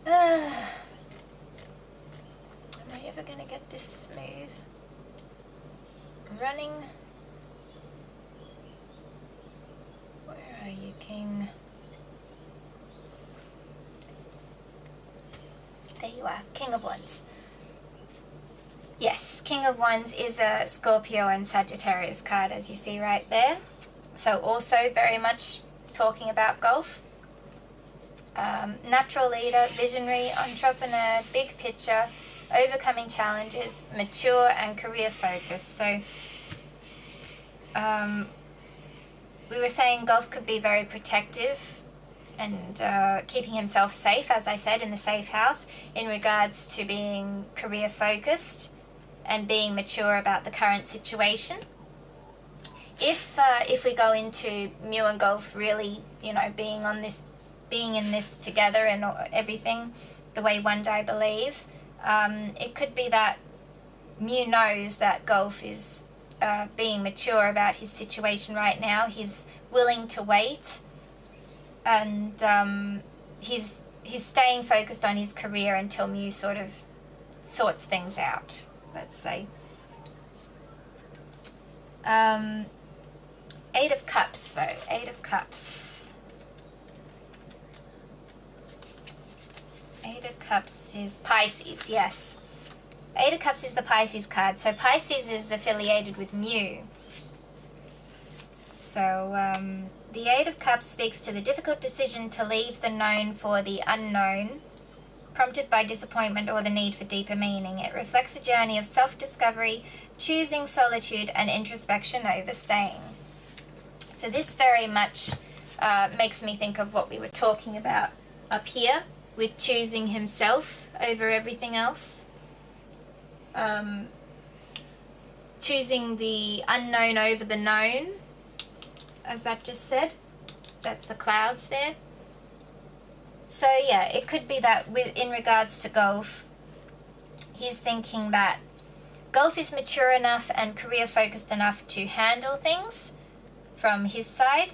Am I ever going to get this smooth? Running. Where are you, King? There you are, King of Wands. Yes, King of Wands is a Scorpio and Sagittarius card, as you see right there. So also very much talking about Gulf. Natural leader, visionary, entrepreneur, big picture, overcoming challenges, mature and career focused. So we were saying Gulf could be very protective and keeping himself safe, as I said, in the safe house, in regards to being career focused and being mature about the current situation. If we go into Mewgulf really, you know, being in this together and everything, the way Waanjai believe, it could be that Mew knows that Gulf is being mature about his situation right now. He's willing to wait, and he's staying focused on his career until Mew sort of sorts things out, let's say. Eight of Cups, though. Eight of Cups. Eight of Cups is Pisces, yes. Eight of Cups is the Pisces card. So Pisces is affiliated with Mew. So the Eight of Cups speaks to the difficult decision to leave the known for the unknown, prompted by disappointment or the need for deeper meaning. It reflects a journey of self-discovery, choosing solitude and introspection over staying. So this very much makes me think of what we were talking about up here with choosing himself over everything else. Choosing the unknown over the known, as that just said. That's the clouds there. So yeah, it could be that in regards to Gulf, he's thinking that Gulf is mature enough and career focused enough to handle things from his side,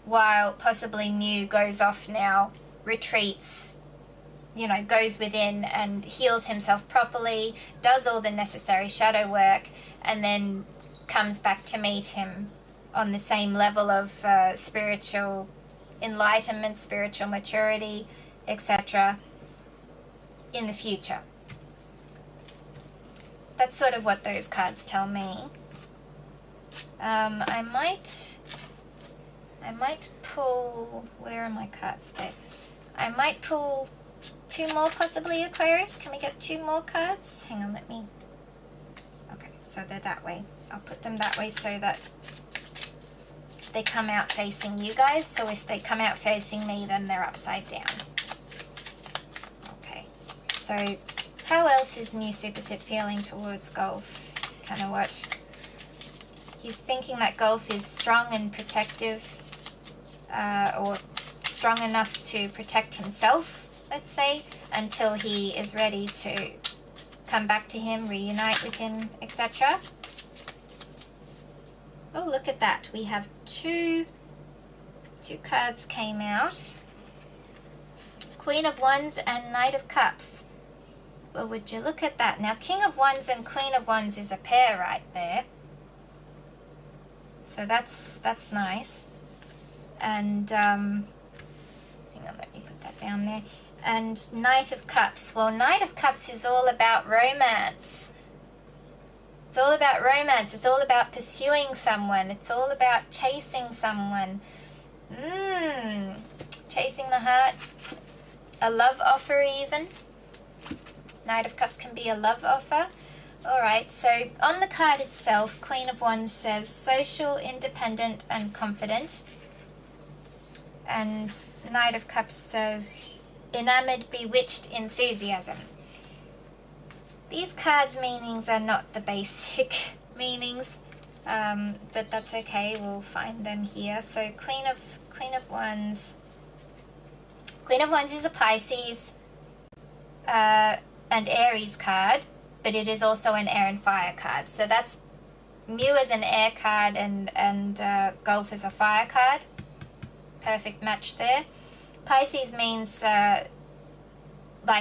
while possibly Mew goes off now, retreats, you know, goes within and heals himself properly, does all the necessary shadow work, and then comes back to meet him on the same level of spiritual enlightenment, spiritual maturity, etc. in the future. That's sort of what those cards tell me. I might pull, where are my cards there? I might pull two more, possibly, Aquarius. Can we get two more cards? Hang on, let me, okay, so they're that way. I'll put them that way so that they come out facing you guys. So if they come out facing me, then they're upside down. Okay, so how else is Mew Suppasit feeling towards Gulf? Kanawut. He's thinking that Gulf is strong and protective, or strong enough to protect himself, let's say, until he is ready to come back to him, reunite with him, etc. Oh, look at that. We have two cards came out. Queen of Wands and Knight of Cups. Well, would you look at that? Now, King of Wands and Queen of Wands is a pair right there. So that's nice. And, hang on, let me put that down there. And Knight of Cups. Well, Knight of Cups is all about romance. It's all about romance. It's all about pursuing someone. It's all about chasing someone. Chasing the heart. A love offer even. Knight of Cups can be a love offer. Alright, so on the card itself, Queen of Wands says social, independent and confident. And Knight of Cups says enamored, bewitched, enthusiasm. These cards' meanings are not the basic meanings, but that's okay, we'll find them here. So Queen of Wands. Queen of Wands is a Pisces and Aries card, but it is also an air and fire card. So that's Mew as an air card and Gulf as a fire card. Perfect match there. Pisces means, like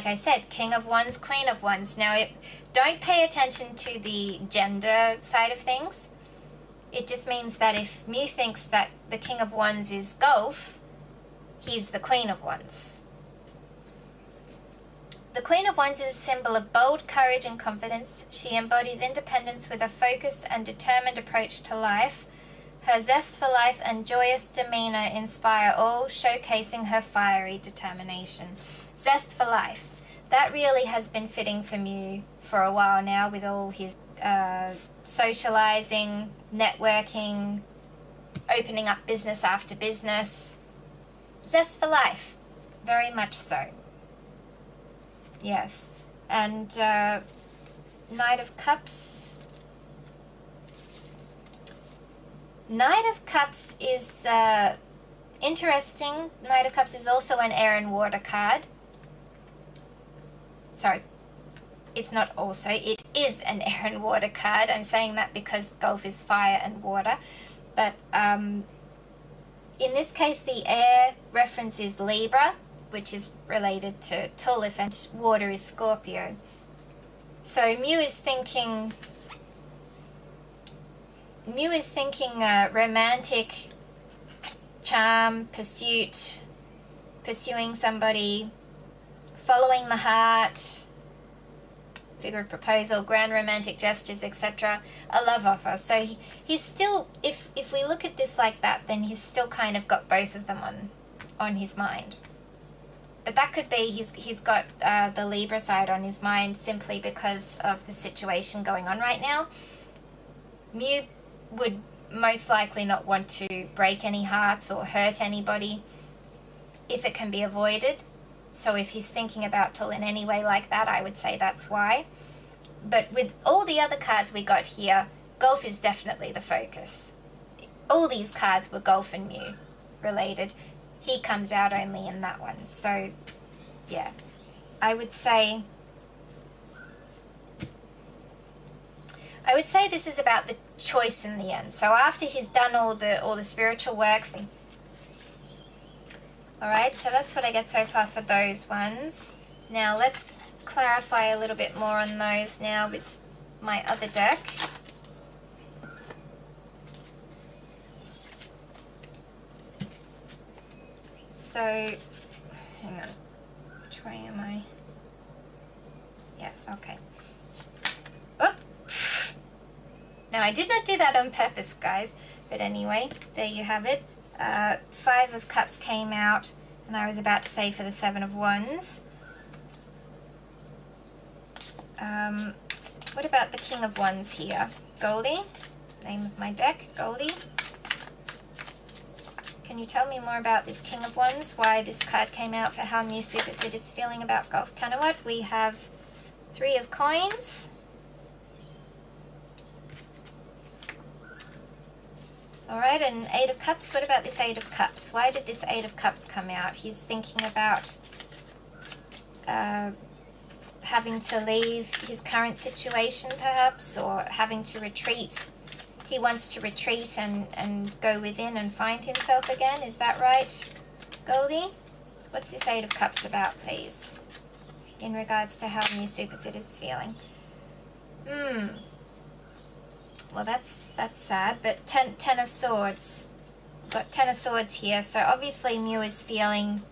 I said, King of Wands, Queen of Wands. Now, don't pay attention to the gender side of things. It just means that if Mew thinks that the King of Wands is Gulf, he's the Queen of Wands. The Queen of Wands is a symbol of bold courage and confidence. She embodies independence with a focused and determined approach to life. Her zest for life and joyous demeanor inspire all, showcasing her fiery determination. Zest for life. That really has been fitting for Mew for a while now, with all his socializing, networking, opening up business after business. Zest for life. Very much so. Yes. And Knight of Cups. Knight of Cups is interesting. Knight of Cups is also an air and water card. Sorry, it's not also, it is an air and water card. I'm saying that because Gulf is fire and water. But in this case, the air reference is Libra, which is related to Tulip, and water is Scorpio. So Mew is thinking romantic charm, pursuit, pursuing somebody, following the heart, figure of proposal, grand romantic gestures, etc. A love offer. So he's still, if we look at this like that, then he's still kind of got both of them on his mind. But that could be he's got the Libra side on his mind simply because of the situation going on right now. Mew would most likely not want to break any hearts or hurt anybody if it can be avoided. So if he's thinking about Tull in any way like that, I would say that's why. But with all the other cards we got here, Gulf is definitely the focus. All these cards were Gulf and Mew related. He comes out only in that one. So, yeah, I would say this is about the choice in the end. So after he's done all the spiritual work. All right, so that's what I get so far for those ones. Now let's clarify a little bit more on those now with my other deck. So, hang on, which way am I? Yes, okay. Oh! Now, I did not do that on purpose, guys, but anyway, there you have it. 5 of Cups came out, and I was about to say for the 7 of Wands. What about the King of Wands here? Goldie, name of my deck, Goldie. Can you tell me more about this King of Wands, why this card came out, for how Mew Suppasit is feeling about Gulf Kanawut? We have 3 of Coins. Alright, and 8 of Cups. What about this 8 of Cups? Why did this 8 of Cups come out? He's thinking about having to leave his current situation, perhaps, or having to retreat. He wants to retreat and go within and find himself again. Is that right, Goldie? What's this 8 of Cups about, please? In regards to how Mew Suppasit is feeling. Well, that's sad, but 10 of Swords. Got 10 of Swords here, so obviously Mew is feeling,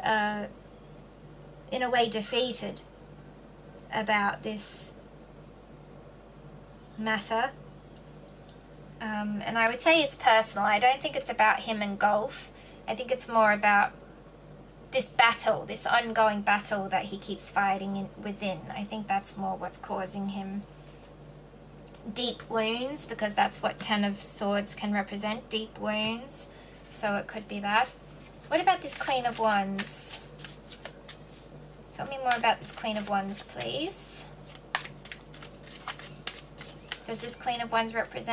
in a way, defeated about this matter. And I would say it's personal. I don't think it's about him and Gulf. I think it's more about this battle, this ongoing battle that he keeps fighting within. I think that's more what's causing him deep wounds, because that's what 10 of Swords can represent, deep wounds. So it could be that. What about this Queen of Wands? Tell me more about this Queen of Wands, please. Does this Queen of Wands represent